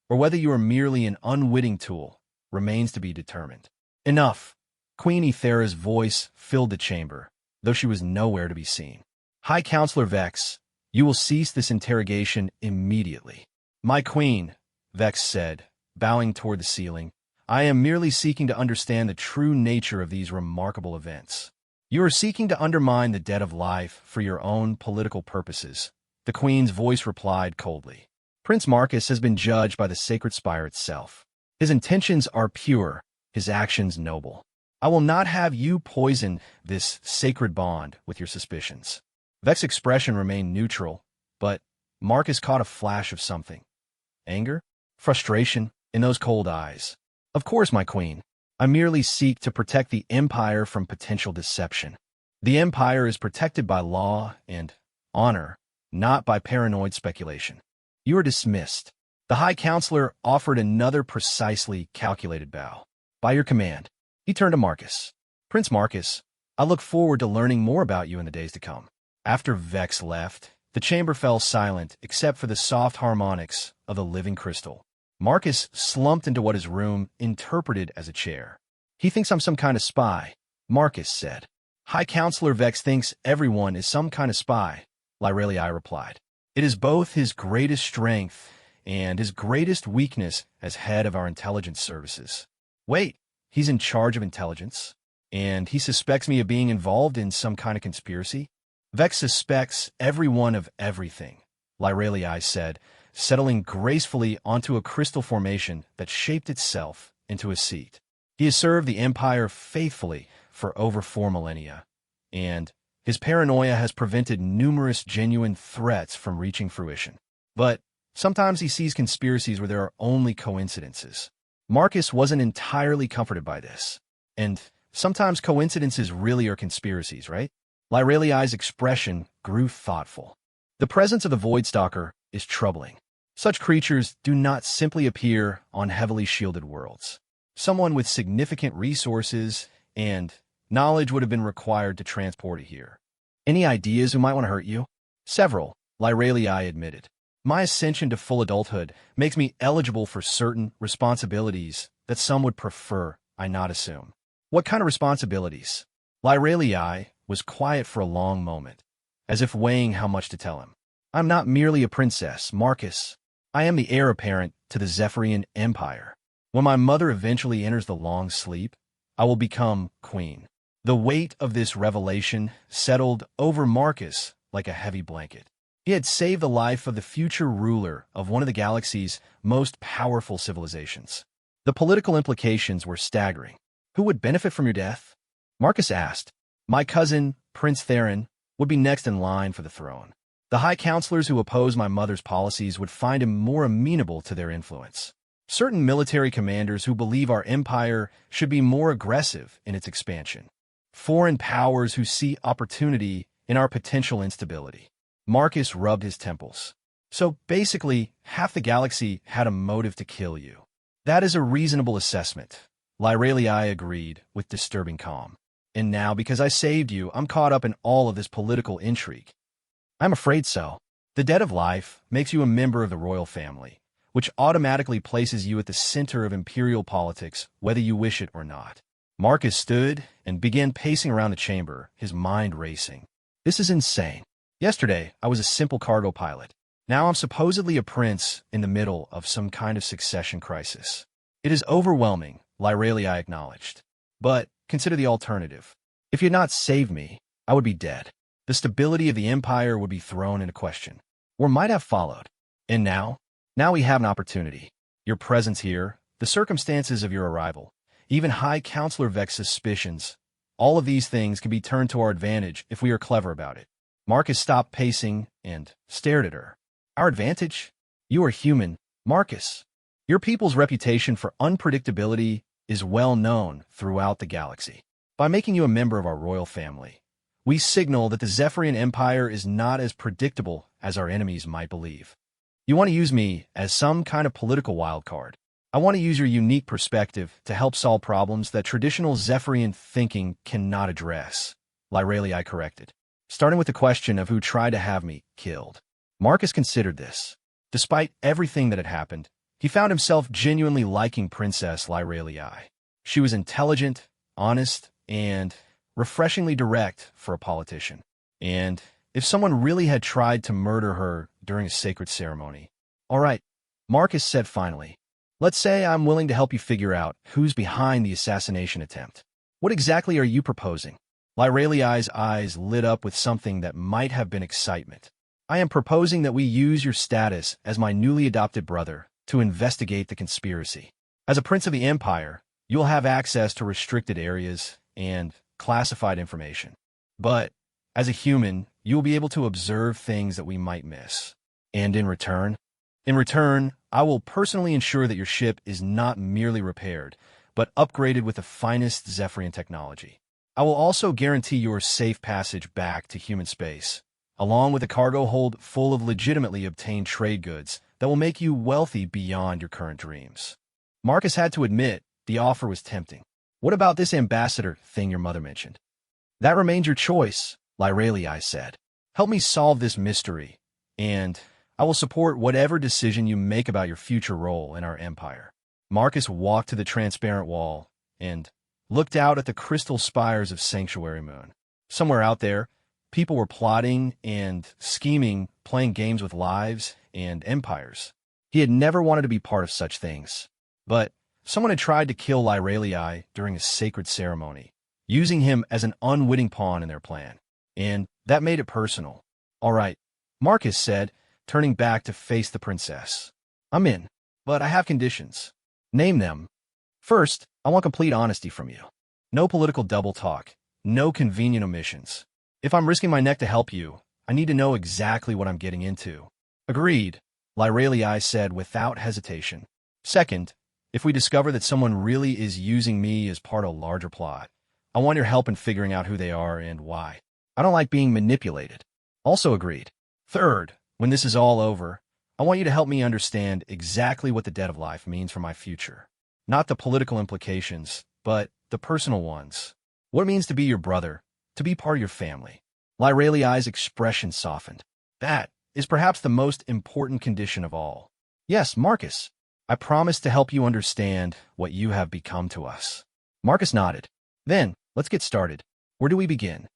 [SPEAKER 1] or whether you are merely an unwitting tool, remains to be determined. Enough. Queen Ethera's voice filled the chamber, though she was nowhere to be seen. High Counselor Vex, you will cease this interrogation immediately. My queen, Vex said, bowing toward the ceiling, I am merely seeking to understand the true nature of these remarkable events. You are seeking to undermine the dead of life for your own political purposes, the queen's voice replied coldly. Prince Marcus has been judged by the sacred spire itself. His intentions are pure, his actions noble. I will not have you poison this sacred bond with your suspicions. Vex's expression remained neutral, but Marcus caught a flash of something. Anger? Frustration in those cold eyes. Of course, my queen. I merely seek to protect the Empire from potential deception. The Empire is protected by law and honor, not by paranoid speculation. You are dismissed. The High Counselor offered another precisely calculated bow. By your command. He turned to Marcus. Prince Marcus, I look forward to learning more about you in the days to come. After Vex left, the chamber fell silent except for the soft harmonics of the living crystal. Marcus slumped into what his room interpreted as a chair. He thinks I'm some kind of spy, Marcus said. High Counselor Vex thinks everyone is some kind of spy, Lyrelii replied. It is both his greatest strength and his greatest weakness as head of our intelligence services. Wait, he's in charge of intelligence? And he suspects me of being involved in some kind of conspiracy? Vex suspects everyone of everything, Lyrelii said, settling gracefully onto a crystal formation that shaped itself into a seat. He has served the Empire faithfully for over 4 millennia, and his paranoia has prevented numerous genuine threats from reaching fruition. But sometimes he sees conspiracies where there are only coincidences. Marcus wasn't entirely comforted by this. And sometimes coincidences really are conspiracies, right? Lyrelii's expression grew thoughtful. The presence of the Voidstalker is troubling. Such creatures do not simply appear on heavily shielded worlds. Someone with significant resources and knowledge would have been required to transport it here. Any ideas who might want to hurt you? Several, Lyrelii admitted. My ascension to full adulthood makes me eligible for certain responsibilities that some would prefer I not assume. What kind of responsibilities? Lyrelii was quiet for a long moment, as if weighing how much to tell him. I'm not merely a princess, Marcus. I am the heir apparent to the Zephyrian Empire. When my mother eventually enters the long sleep, I will become queen. The weight of this revelation settled over Marcus like a heavy blanket. He had saved the life of the future ruler of one of the galaxy's most powerful civilizations. The political implications were staggering. Who would benefit from your death? Marcus asked. My cousin, Prince Theron, would be next in line for the throne. The high counselors who oppose my mother's policies would find him more amenable to their influence. Certain military commanders who believe our empire should be more aggressive in its expansion. Foreign powers who see opportunity in our potential instability. Marcus rubbed his temples. So basically, half the galaxy had a motive to kill you. That is a reasonable assessment. Lyrelii agreed with disturbing calm. And now, because I saved you, I'm caught up in all of this political intrigue. I'm afraid so. The debt of life makes you a member of the royal family, which automatically places you at the center of imperial politics, whether you wish it or not. Marcus stood and began pacing around the chamber, his mind racing. This is insane. Yesterday, I was a simple cargo pilot. Now I'm supposedly a prince in the middle of some kind of succession crisis. It is overwhelming, Lyrelii acknowledged. But consider the alternative. If you had not saved me, I would be dead. The stability of the empire would be thrown into question, or might have followed. And now we have an opportunity. Your presence here, the circumstances of your arrival, even High Counselor Vex's suspicions, all of these things can be turned to our advantage if we are clever about it. Marcus stopped pacing and stared at her. Our advantage? You are human, Marcus. Your people's reputation for unpredictability is well known throughout the galaxy. By making you a member of our royal family, we signal that the Zephyrian Empire is not as predictable as our enemies might believe. You want to use me as some kind of political wildcard. I want to use your unique perspective to help solve problems that traditional Zephyrian thinking cannot address, Lyrelii corrected, starting with the question of who tried to have me killed. Marcus considered this. Despite everything that had happened, he found himself genuinely liking Princess Lyrelii. She was intelligent, honest, and refreshingly direct for a politician. And if someone really had tried to murder her during a sacred ceremony. All right, Marcus said finally. Let's say I'm willing to help you figure out who's behind the assassination attempt. What exactly are you proposing? Lyrelii's eyes lit up with something that might have been excitement. I am proposing that we use your status as my newly adopted brother to investigate the conspiracy. As a prince of the Empire, you'll have access to restricted areas and classified information. But as a human, you'll be able to observe things that we might miss. And in return, I will personally ensure that your ship is not merely repaired, but upgraded with the finest Zephyrian technology. I will also guarantee your safe passage back to human space, along with a cargo hold full of legitimately obtained trade goods that will make you wealthy beyond your current dreams. Marcus had to admit the offer was tempting. What about this ambassador thing your mother mentioned? That remains your choice, Lyrelii said. Help me solve this mystery, and I will support whatever decision you make about your future role in our empire. Marcus walked to the transparent wall and looked out at the crystal spires of Sanctuary Moon. Somewhere out there, people were plotting and scheming, playing games with lives and empires. He had never wanted to be part of such things. But someone had tried to kill Lyralii during a sacred ceremony, using him as an unwitting pawn in their plan. And that made it personal. All right, Marcus said, turning back to face the princess. I'm in, but I have conditions. Name them. First, I want complete honesty from you. No political double talk, no convenient omissions. If I'm risking my neck to help you, I need to know exactly what I'm getting into. Agreed, Lyralii said without hesitation. Second, if we discover that someone really is using me as part of a larger plot, I want your help in figuring out who they are and why. I don't like being manipulated. Also agreed. Third, when this is all over, I want you to help me understand exactly what the debt of life means for my future. Not the political implications, but the personal ones. What it means to be your brother, to be part of your family. Lyralii's expression softened. That is perhaps the most important condition of all. Yes, Marcus. I promise to help you understand what you have become to us. Marcus nodded. Then, let's get started. Where do we begin?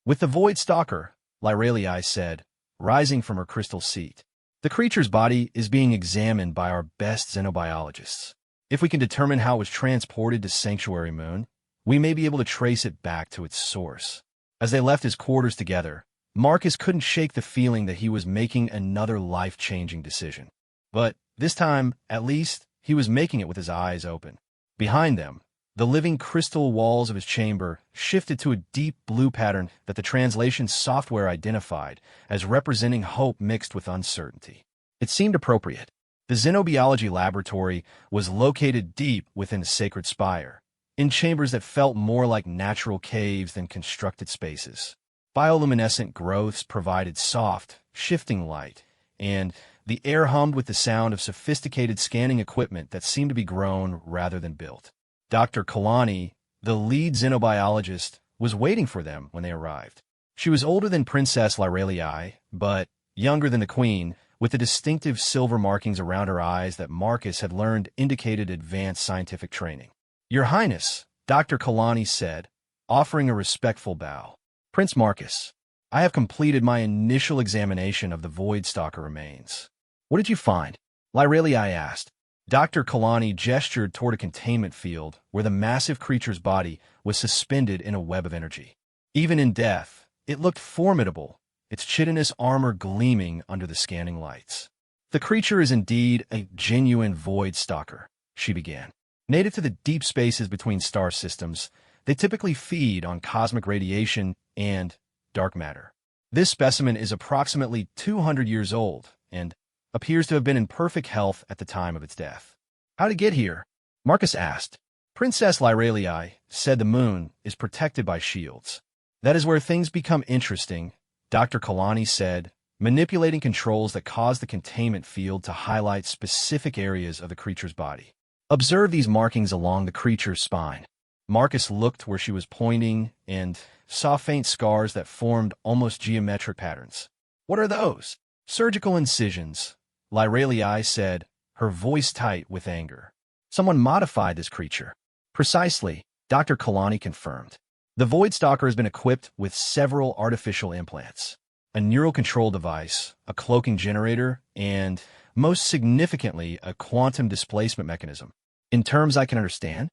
[SPEAKER 1] With the Void Stalker, Lyralii said, rising from her crystal seat. The creature's body is being examined by our best xenobiologists. If we can determine how it was transported to Sanctuary Moon, we may be able to trace it back to its source. As they left his quarters together, Marcus couldn't shake the feeling that he was making another life-changing decision. But this time, at least, he was making it with his eyes open. Behind them, the living crystal walls of his chamber shifted to a deep blue pattern that the translation software identified as representing hope mixed with uncertainty. It seemed appropriate. The xenobiology laboratory was located deep within the sacred spire, in chambers that felt more like natural caves than constructed spaces. Bioluminescent growths provided soft, shifting light, and the air hummed with the sound of sophisticated scanning equipment that seemed to be grown rather than built. Dr. Kalani, the lead xenobiologist, was waiting for them when they arrived. She was older than Princess Lyralii, but younger than the queen, with the distinctive silver markings around her eyes that Marcus had learned indicated advanced scientific training. Your Highness, Dr. Kalani said, offering a respectful bow. Prince Marcus, I have completed my initial examination of the Void Stalker remains. What did you find? Lyralii asked. Dr. Kalani gestured toward a containment field where the massive creature's body was suspended in a web of energy. Even in death, it looked formidable, its chitinous armor gleaming under the scanning lights. The creature is indeed a genuine Void Stalker, she began. Native to the deep spaces between star systems, they typically feed on cosmic radiation and dark matter. This specimen is approximately 200 years old and appears to have been in perfect health at the time of its death. How did it get here? Marcus asked. Princess Lyralii said the moon is protected by shields. That is where things become interesting, Dr. Kalani said, manipulating controls that cause the containment field to highlight specific areas of the creature's body. Observe these markings along the creature's spine. Marcus looked where she was pointing and saw faint scars that formed almost geometric patterns. What are those? Surgical incisions, Lyralii said, her voice tight with anger. Someone modified this creature. Precisely, Dr. Kalani confirmed. The Void Stalker has been equipped with several artificial implants, a neural control device, a cloaking generator, and, most significantly, a quantum displacement mechanism. In terms I can understand,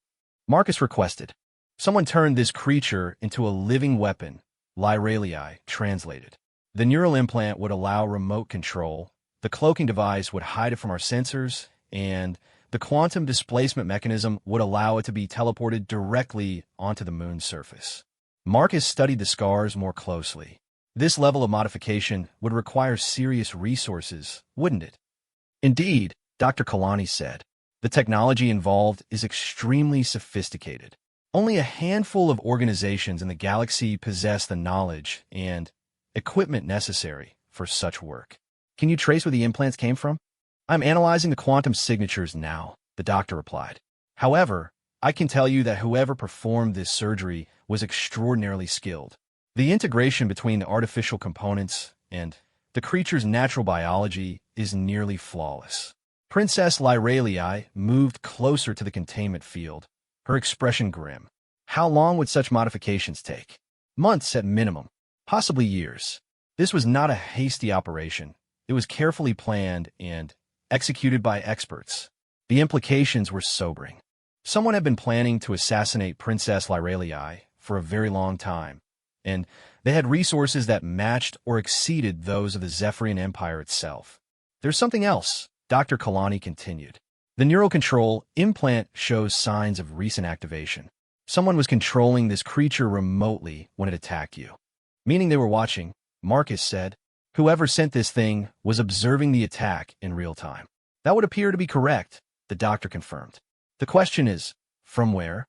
[SPEAKER 1] Marcus requested. Someone turned this creature into a living weapon, Lyralii translated. The neural implant would allow remote control, the cloaking device would hide it from our sensors, and the quantum displacement mechanism would allow it to be teleported directly onto the moon's surface. Marcus studied the scars more closely. This level of modification would require serious resources, wouldn't it? Indeed, Dr. Kalani said. The technology involved is extremely sophisticated. Only a handful of organizations in the galaxy possess the knowledge and equipment necessary for such work. Can you trace where the implants came from? I'm analyzing the quantum signatures now, the doctor replied. However, I can tell you that whoever performed this surgery was extraordinarily skilled. The integration between the artificial components and the creature's natural biology is nearly flawless. Princess Lyralii moved closer to the containment field, her expression grim. How long would such modifications take? Months at minimum, possibly years. This was not a hasty operation. It was carefully planned and executed by experts. The implications were sobering. Someone had been planning to assassinate Princess Lyralii for a very long time, and they had resources that matched or exceeded those of the Zephyrian Empire itself. There's something else, Dr. Kalani continued. The neural control implant shows signs of recent activation. Someone was controlling this creature remotely when it attacked you. Meaning they were watching, Marcus said. Whoever sent this thing was observing the attack in real time. That would appear to be correct, the doctor confirmed. The question is, from where?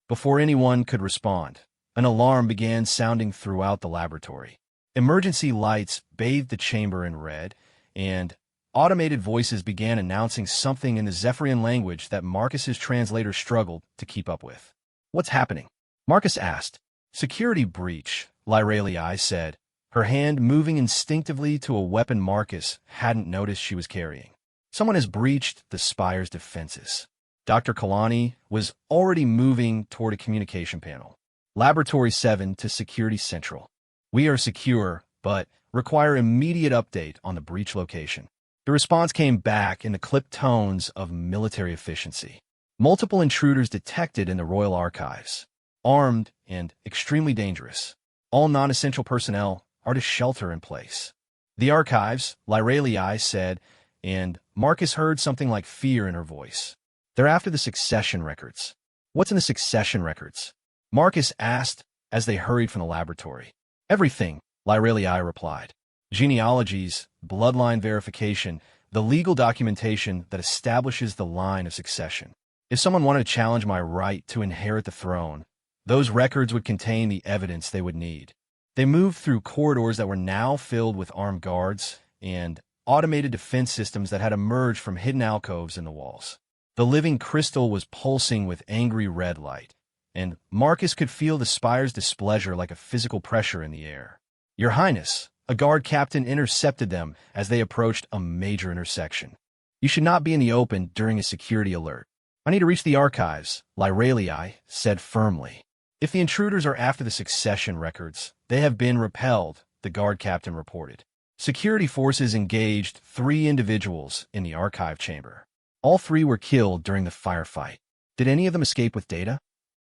[SPEAKER 1] Before anyone could respond, an alarm began sounding throughout the laboratory. Emergency lights bathed the chamber in red, and automated voices began announcing something in the Zephyrian language that Marcus's translator struggled to keep up with. What's happening? Marcus asked. Security breach, Lyralii said, her hand moving instinctively to a weapon Marcus hadn't noticed she was carrying. Someone has breached the spire's defenses. Dr. Kalani was already moving toward a communication panel. Laboratory 7 to Security Central. We are secure, but require immediate update on the breach location. The response came back in the clipped tones of military efficiency. Multiple intruders detected in the Royal Archives. Armed and extremely dangerous. All non-essential personnel are to shelter in place. The Archives, Lyralii said, and Marcus heard something like fear in her voice. They're after the succession records. What's in the succession records? Marcus asked as they hurried from the laboratory. Everything, Lyralii replied. Genealogies, bloodline verification, the legal documentation that establishes the line of succession. If someone wanted to challenge my right to inherit the throne, those records would contain the evidence they would need. They moved through corridors that were now filled with armed guards and automated defense systems that had emerged from hidden alcoves in the walls. The living crystal was pulsing with angry red light, and Marcus could feel the spire's displeasure like a physical pressure in the air. Your Highness, a guard captain intercepted them as they approached a major intersection. You should not be in the open during a security alert. I need to reach the archives, Lyralii said firmly. If the intruders are after the succession records, they have been repelled, the guard captain reported. Security forces engaged 3 individuals in the archive chamber. All 3 were killed during the firefight. Did any of them escape with data?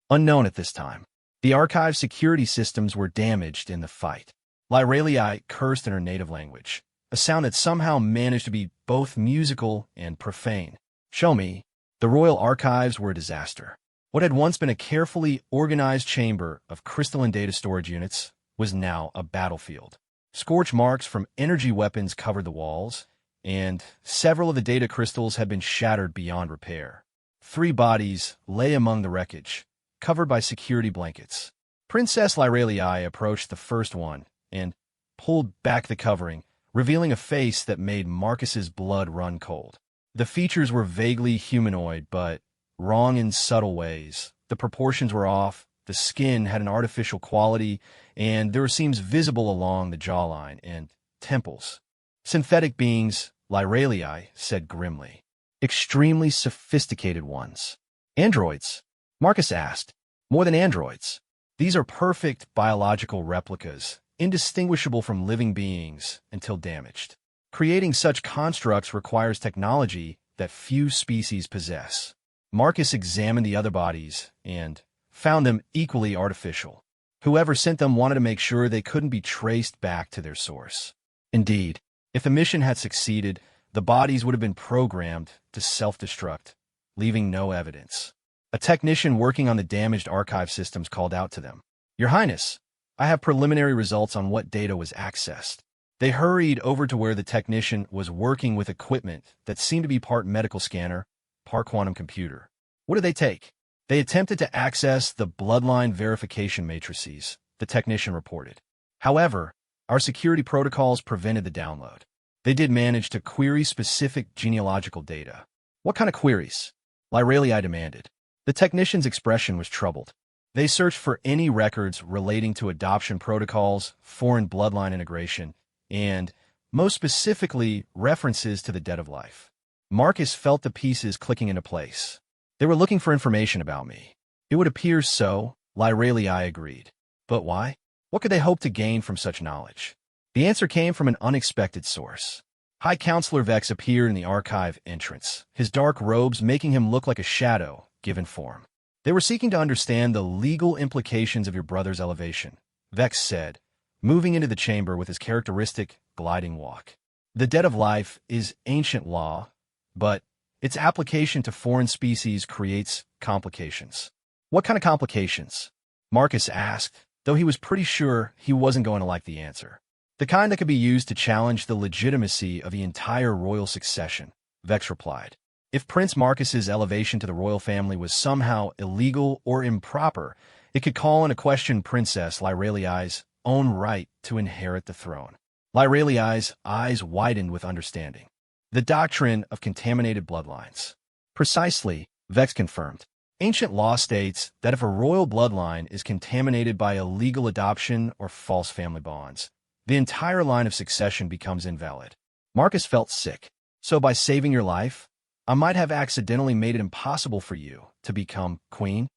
[SPEAKER 1] Unknown at this time. The archive security systems were damaged in the fight. Lyralii cursed in her native language, a sound that somehow managed to be both musical and profane. Show me. The Royal Archives were a disaster. What had once been a carefully organized chamber of crystalline data storage units was now a battlefield. Scorch marks from energy weapons covered the walls, and several of the data crystals had been shattered beyond repair. 3 bodies lay among the wreckage, covered by security blankets. Princess Lyralii approached the first one and pulled back the covering, revealing a face that made Marcus's blood run cold. The features were vaguely humanoid, but wrong in subtle ways. The proportions were off, the skin had an artificial quality, and there were seams visible along the jawline and temples. Synthetic beings, Lyralii said grimly. Extremely sophisticated ones. Androids? Marcus asked. More than androids. These are perfect biological replicas, indistinguishable from living beings until damaged. Creating such constructs requires technology that few species possess. Marcus examined the other bodies and found them equally artificial. Whoever sent them wanted to make sure they couldn't be traced back to their source. Indeed, if the mission had succeeded, the bodies would have been programmed to self-destruct, leaving no evidence. A technician working on the damaged archive systems called out to them. Your Highness, I have preliminary results on what data was accessed. They hurried over to where the technician was working with equipment that seemed to be part medical scanner, part quantum computer. What did they take? They attempted to access the bloodline verification matrices, the technician reported. However, our security protocols prevented the download. They did manage to query specific genealogical data. What kind of queries? Lyralii demanded. The technician's expression was troubled. They searched for any records relating to adoption protocols, foreign bloodline integration, and, most specifically, references to the dead of life. Marcus felt the pieces clicking into place. They were looking for information about me. It would appear so, Lyralii agreed. But why? What could they hope to gain from such knowledge? The answer came from an unexpected source. High Counselor Vex appeared in the archive entrance, his dark robes making him look like a shadow given form. They were seeking to understand the legal implications of your brother's elevation, Vex said, moving into the chamber with his characteristic gliding walk. The debt of life is ancient law, but its application to foreign species creates complications. What kind of complications? Marcus asked, though he was pretty sure he wasn't going to like the answer. The kind that could be used to challenge the legitimacy of the entire royal succession, Vex replied. If Prince Marcus's elevation to the royal family was somehow illegal or improper, it could call into question Princess Lyraliai's own right to inherit the throne. Lyraliai's eyes widened with understanding. The doctrine of contaminated bloodlines. Precisely, Vex confirmed. Ancient law states that if a royal bloodline is contaminated by illegal adoption or false family bonds, the entire line of succession becomes invalid. Marcus felt sick. So by saving your life, I might have accidentally made it impossible for you to become queen?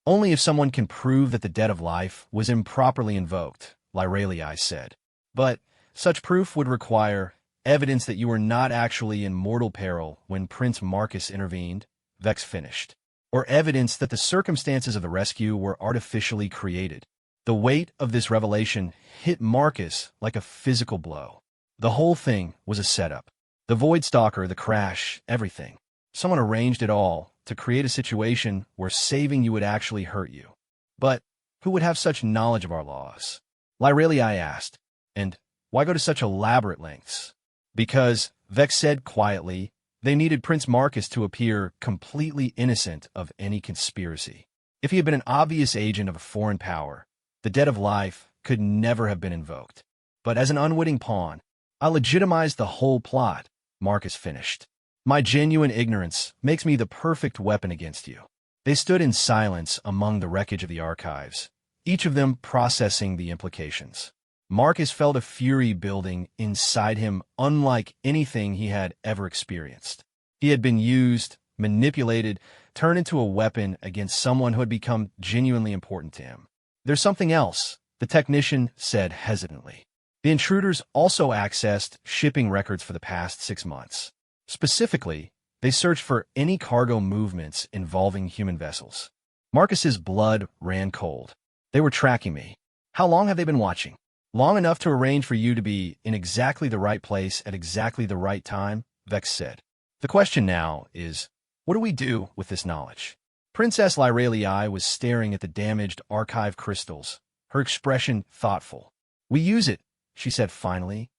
[SPEAKER 1] Only if someone can prove that the debt of life was improperly invoked, Lyraliai said. But such proof would require evidence that you were not actually in mortal peril when Prince Marcus intervened, Vex finished, or evidence that the circumstances of the rescue were artificially created. The weight of this revelation hit Marcus like a physical blow. The whole thing was a setup. The Void Stalker, the crash, everything. Someone arranged it all to create a situation where saving you would actually hurt you. But who would have such knowledge of our laws? Lyraliai asked. And why go to such elaborate lengths? Because, Vex said quietly, they needed Prince Marcus to appear completely innocent of any conspiracy. If he had been an obvious agent of a foreign power, the debt of life could never have been invoked. But as an unwitting pawn, I legitimized the whole plot, Marcus finished. My genuine ignorance makes me the perfect weapon against you. They stood in silence among the wreckage of the archives, each of them processing the implications. Marcus felt a fury building inside him unlike anything he had ever experienced. He had been used, manipulated, turned into a weapon against someone who had become genuinely important to him. There's something else, the technician said hesitantly. The intruders also accessed shipping records for the past 6 months. Specifically, they searched for any cargo movements involving human vessels. Marcus's blood ran cold. They were tracking me. How long have they been watching? Long enough to arrange for you to be in exactly the right place at exactly the right time, Vex said. The question now is, what do we do with this knowledge? Princess Lyraliai was staring at the damaged archive crystals, her expression thoughtful. We use it, she said finally.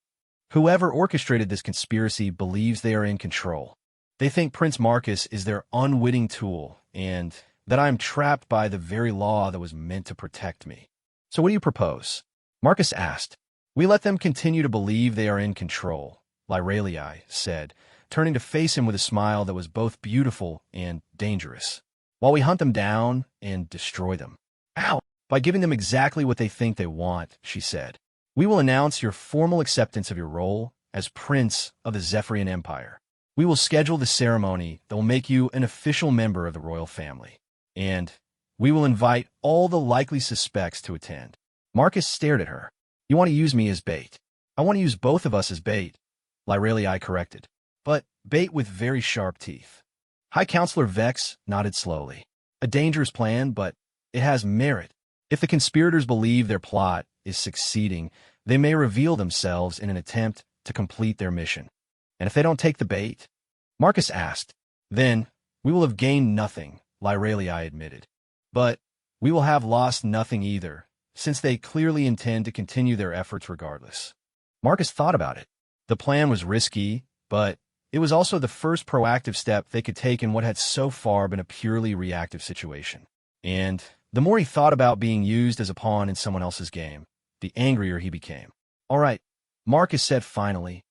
[SPEAKER 1] Whoever orchestrated this conspiracy believes they are in control. They think Prince Marcus is their unwitting tool, and that I am trapped by the very law that was meant to protect me. So what do you propose? Marcus asked. We let them continue to believe they are in control, Lyraliai said, turning to face him with a smile that was both beautiful and dangerous. While we hunt them down and destroy them. How? By giving them exactly what they think they want, she said. We will announce your formal acceptance of your role as Prince of the Zephyrian Empire. We will schedule the ceremony that will make you an official member of the royal family. And we will invite all the likely suspects to attend. Marcus stared at her. You want to use me as bait. I want to use both of us as bait, Lyraliai corrected. But bait with very sharp teeth. High Counselor Vex nodded slowly. A dangerous plan, but it has merit. If the conspirators believe their plot is succeeding, they may reveal themselves in an attempt to complete their mission. And if they don't take the bait? Marcus asked. Then we will have gained nothing, Lyraliai admitted. But we will have lost nothing either, since they clearly intend to continue their efforts regardless. Marcus thought about it. The plan was risky, but it was also the first proactive step they could take in what had so far been a purely reactive situation. And the more he thought about being used as a pawn in someone else's game, the angrier he became. All right, Marcus said finally,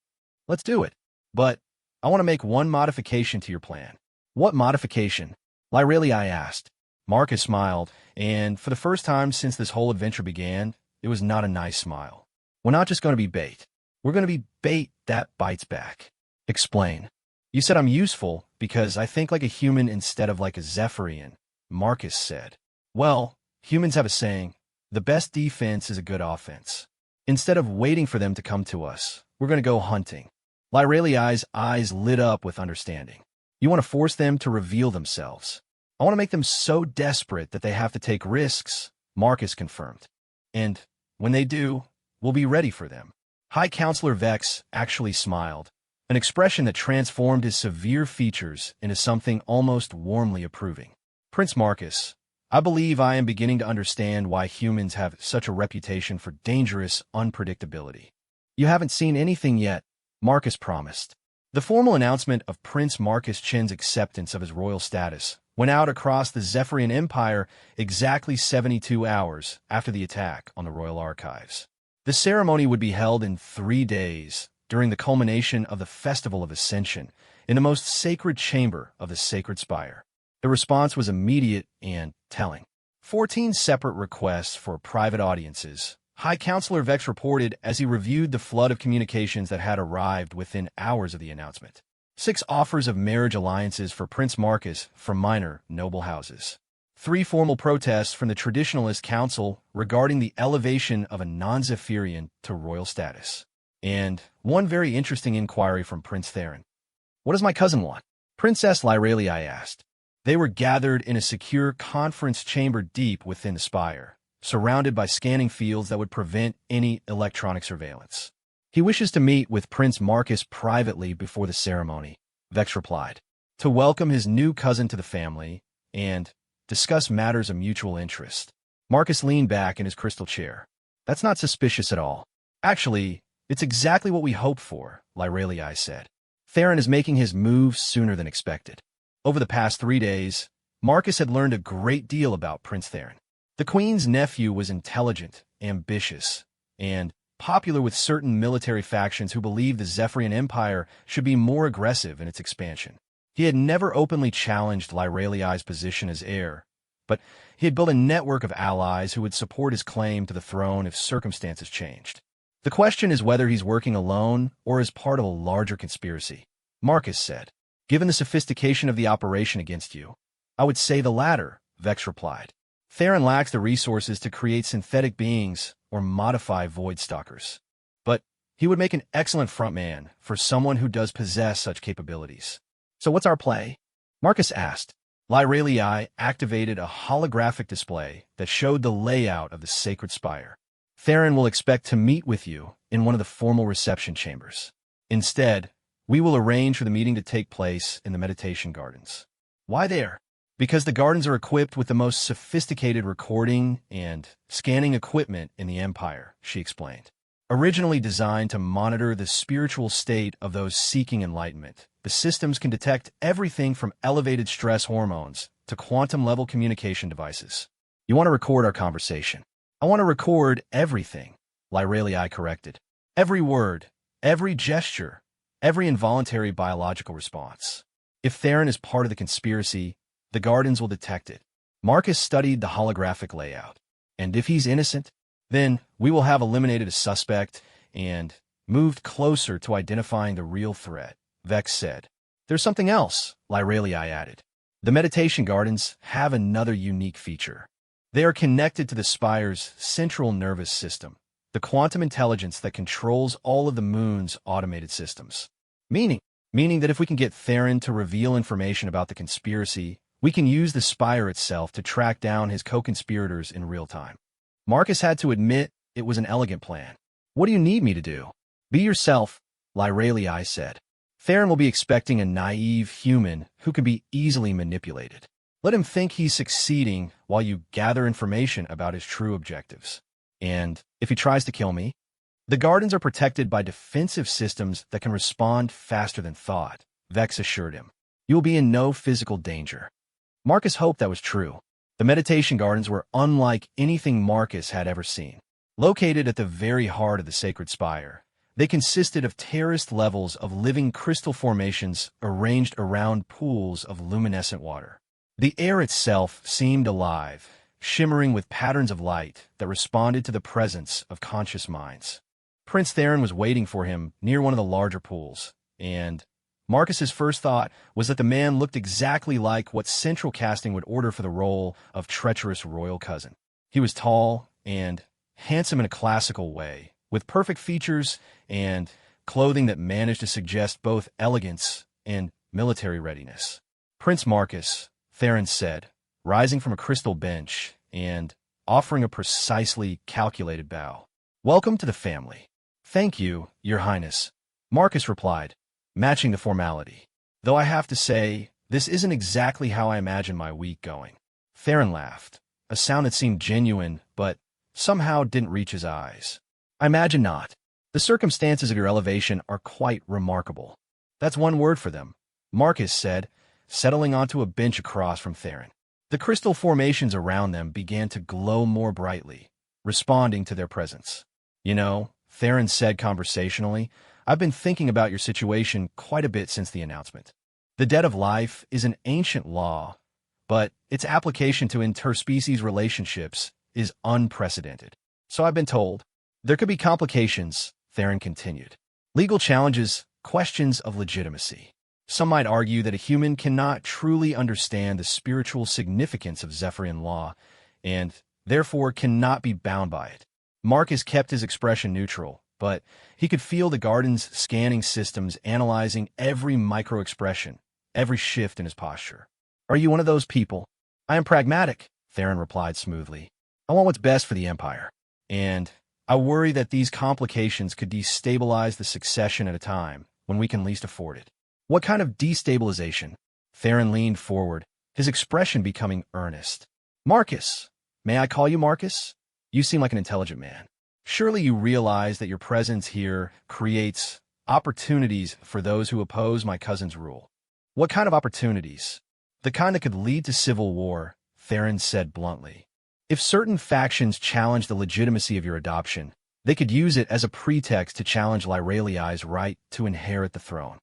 [SPEAKER 1] let's do it. But I want to make one modification to your plan. What modification? Lyraliai asked. Marcus smiled, and for the first time since this whole adventure began, it was not a nice smile. We're not just going to be bait. We're going to be bait that bites back. Explain. You said I'm useful because I think like a human instead of like a Zephyrian, Marcus said. Well, humans have a saying, The best defense is a good offense. Instead of waiting for them to come to us, we're going to go hunting. Lyraliai's eyes lit up with understanding. You want to force them to reveal themselves. I want to make them so desperate that they have to take risks, Marcus confirmed. And when they do, we'll be ready for them. High Counselor Vex actually smiled, an expression that transformed his severe features into something almost warmly approving. Prince Marcus, I believe I am beginning to understand why humans have such a reputation for dangerous unpredictability. You haven't seen anything yet, Marcus promised. The formal announcement of Prince Marcus Chin's acceptance of his royal status went out across the Zephyrian Empire exactly 72 hours after the attack on the royal archives. The ceremony would be held in 3 days during the culmination of the Festival of Ascension in the most sacred chamber of the Sacred Spire. The response was immediate and telling. 14 separate requests for private audiences, High Counselor Vex reported as he reviewed the flood of communications that had arrived within hours of the announcement. 6 offers of marriage alliances for Prince Marcus from minor noble houses. 3 formal protests from the Traditionalist Council regarding the elevation of a non-Zephyrian to royal status. And 1 very interesting inquiry from Prince Theron. What does my cousin want? Princess Lyraliai asked. They were gathered in a secure conference chamber deep within the spire, surrounded by scanning fields that would prevent any electronic surveillance. He wishes to meet with Prince Marcus privately before the ceremony, Vex replied, to welcome his new cousin to the family and discuss matters of mutual interest. Marcus leaned back in his crystal chair. That's not suspicious at all. Actually, it's exactly what we hoped for, Lyraliai said. Theron is making his move sooner than expected. Over the past 3 days, Marcus had learned a great deal about Prince Theron. The Queen's nephew was intelligent, ambitious, and popular with certain military factions who believed the Zephyrian Empire should be more aggressive in its expansion. He had never openly challenged Lyraliai's position as heir, but he had built a network of allies who would support his claim to the throne if circumstances changed. The question is whether he's working alone or as part of a larger conspiracy, Marcus said. Given the sophistication of the operation against you, I would say the latter, Vex replied. Theron lacks the resources to create synthetic beings or modify void stalkers. But he would make an excellent frontman for someone who does possess such capabilities. So what's our play? Marcus asked. Lyraliai activated a holographic display that showed the layout of the sacred spire. Theron will expect to meet with you in one of the formal reception chambers. Instead, we will arrange for the meeting to take place in the meditation gardens. Why there? Because the gardens are equipped with the most sophisticated recording and scanning equipment in the Empire, she explained. Originally designed to monitor the spiritual state of those seeking enlightenment, the systems can detect everything from elevated stress hormones to quantum-level communication devices. You want to record our conversation? I want to record everything, Lyraliai corrected. Every word, every gesture, every involuntary biological response. If Theron is part of the conspiracy, the gardens will detect it. Marcus studied the holographic layout. And if he's innocent, then we will have eliminated a suspect and moved closer to identifying the real threat, Vex said. There's something else, Lyraliai added. The meditation gardens have another unique feature. They are connected to the spire's central nervous system, the quantum intelligence that controls all of the moon's automated systems. Meaning that if we can get Theron to reveal information about the conspiracy, we can use the spire itself to track down his co-conspirators in real time. Marcus had to admit it was an elegant plan. What do you need me to do? Be yourself, Lyraliai said. Theron will be expecting a naive human who can be easily manipulated. Let him think he's succeeding while you gather information about his true objectives. And if he tries to kill me, the gardens are protected by defensive systems that can respond faster than thought, Vex assured him. You will be in no physical danger. Marcus hoped that was true. The meditation gardens were unlike anything Marcus had ever seen. Located at the very heart of the sacred spire, they consisted of terraced levels of living crystal formations arranged around pools of luminescent water. The air itself seemed alive, shimmering with patterns of light that responded to the presence of conscious minds. Prince Theron was waiting for him near one of the larger pools, and Marcus's first thought was that the man looked exactly like what Central Casting would order for the role of treacherous royal cousin. He was tall, and handsome in a classical way, with perfect features and clothing that managed to suggest both elegance and military readiness. Prince Marcus, Theron said, rising from a crystal bench and offering a precisely calculated bow. "Welcome to the family." "Thank you, Your Highness," Marcus replied, matching the formality. "Though I have to say, this isn't exactly how I imagine my week going." Theron laughed, a sound that seemed genuine, but somehow didn't reach his eyes. "I imagine not. The circumstances of your elevation are quite remarkable." "That's one word for them," Marcus said, settling onto a bench across from Theron. The crystal formations around them began to glow more brightly, responding to their presence. "You know," Theron said conversationally, "I've been thinking about your situation quite a bit since the announcement. The debt of life is an ancient law, but its application to interspecies relationships is unprecedented. So I've been told. There could be complications," Theron continued. "Legal challenges, questions of legitimacy. Some might argue that a human cannot truly understand the spiritual significance of Zephyrian law, and therefore cannot be bound by it." Marcus kept his expression neutral, but he could feel the garden's scanning systems analyzing every micro-expression, every shift in his posture. "Are you one of those people?" "I am pragmatic," Theron replied smoothly. "I want what's best for the Empire, and I worry that these complications could destabilize the succession at a time when we can least afford it." "What kind of destabilization?" Theron leaned forward, his expression becoming earnest. "Marcus, may I call you Marcus? You seem like an intelligent man. Surely you realize that your presence here creates opportunities for those who oppose my cousin's rule." "What kind of opportunities?" "The kind that could lead to civil war," Theron said bluntly. "If certain factions challenge the legitimacy of your adoption, they could use it as a pretext to challenge Lyraliai's right to inherit the throne."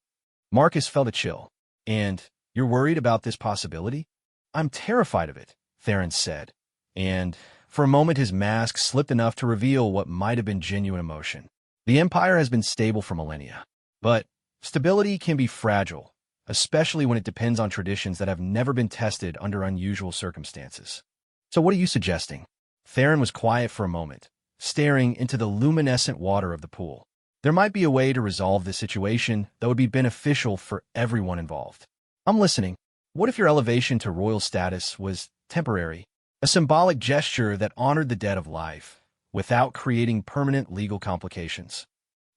[SPEAKER 1] Marcus felt a chill. "And you're worried about this possibility?" "I'm terrified of it," Theron said, and for a moment his mask slipped enough to reveal what might have been genuine emotion. "The Empire has been stable for millennia, but stability can be fragile, especially when it depends on traditions that have never been tested under unusual circumstances." "So what are you suggesting?" Theron was quiet for a moment, staring into the luminescent water of the pool. "There might be a way to resolve this situation that would be beneficial for everyone involved." "I'm listening." "What if your elevation to royal status was temporary, a symbolic gesture that honored the debt of life, without creating permanent legal complications?"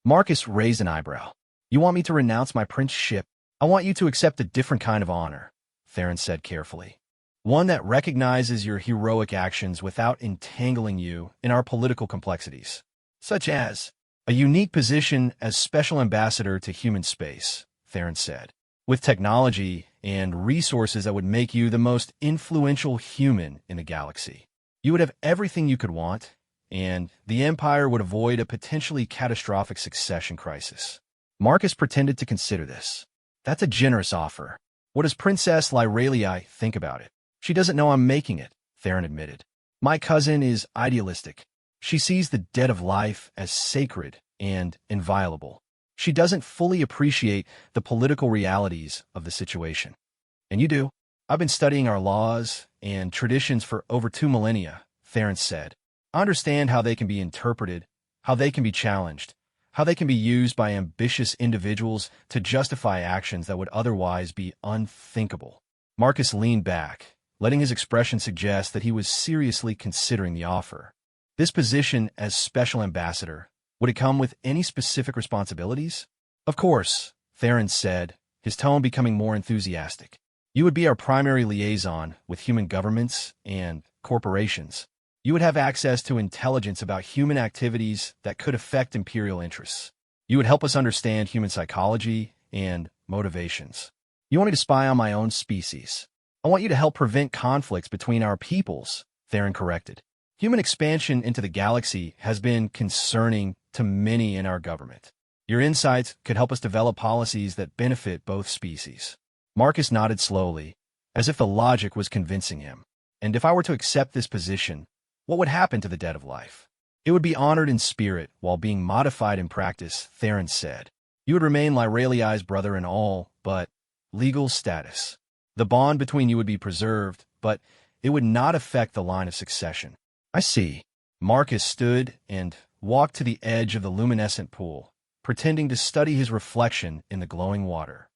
[SPEAKER 1] Marcus raised an eyebrow. "You want me to renounce my princeship?" "I want you to accept a different kind of honor," Theron said carefully. "One that recognizes your heroic actions without entangling you in our political complexities." "Such as?" "A unique position as special ambassador to human space," Theron said, "with technology and resources that would make you the most influential human in the galaxy. You would have everything you could want, and the Empire would avoid a potentially catastrophic succession crisis." Marcus pretended to consider this. "That's a generous offer. What does Princess Lyraliai think about it?" "She doesn't know I'm making it," Theron admitted. "My cousin is idealistic. She sees the debt of life as sacred and inviolable. She doesn't fully appreciate the political realities of the situation. And you do." "I've been studying our laws and traditions for over 2 millennia, Theron said. "I understand how they can be interpreted, how they can be challenged, how they can be used by ambitious individuals to justify actions that would otherwise be unthinkable." Marcus leaned back, letting his expression suggest that he was seriously considering the offer. "This position as special ambassador, would it come with any specific responsibilities?" "Of course," Theron said, his tone becoming more enthusiastic. "You would be our primary liaison with human governments and corporations. You would have access to intelligence about human activities that could affect imperial interests. You would help us understand human psychology and motivations." "You want me to spy on my own species?" "I want you to help prevent conflicts between our peoples," Theron corrected. "Human expansion into the galaxy has been concerning to many in our government. Your insights could help us develop policies that benefit both species." Marcus nodded slowly, as if the logic was convincing him. "And if I were to accept this position, what would happen to the debt of life?" "It would be honored in spirit while being modified in practice," Theron said. "You would remain Lyraliai's brother in all but legal status. The bond between you would be preserved, but it would not affect the line of succession." "I see." Marcus stood and walked to the edge of the luminescent pool, pretending to study his reflection in the glowing water.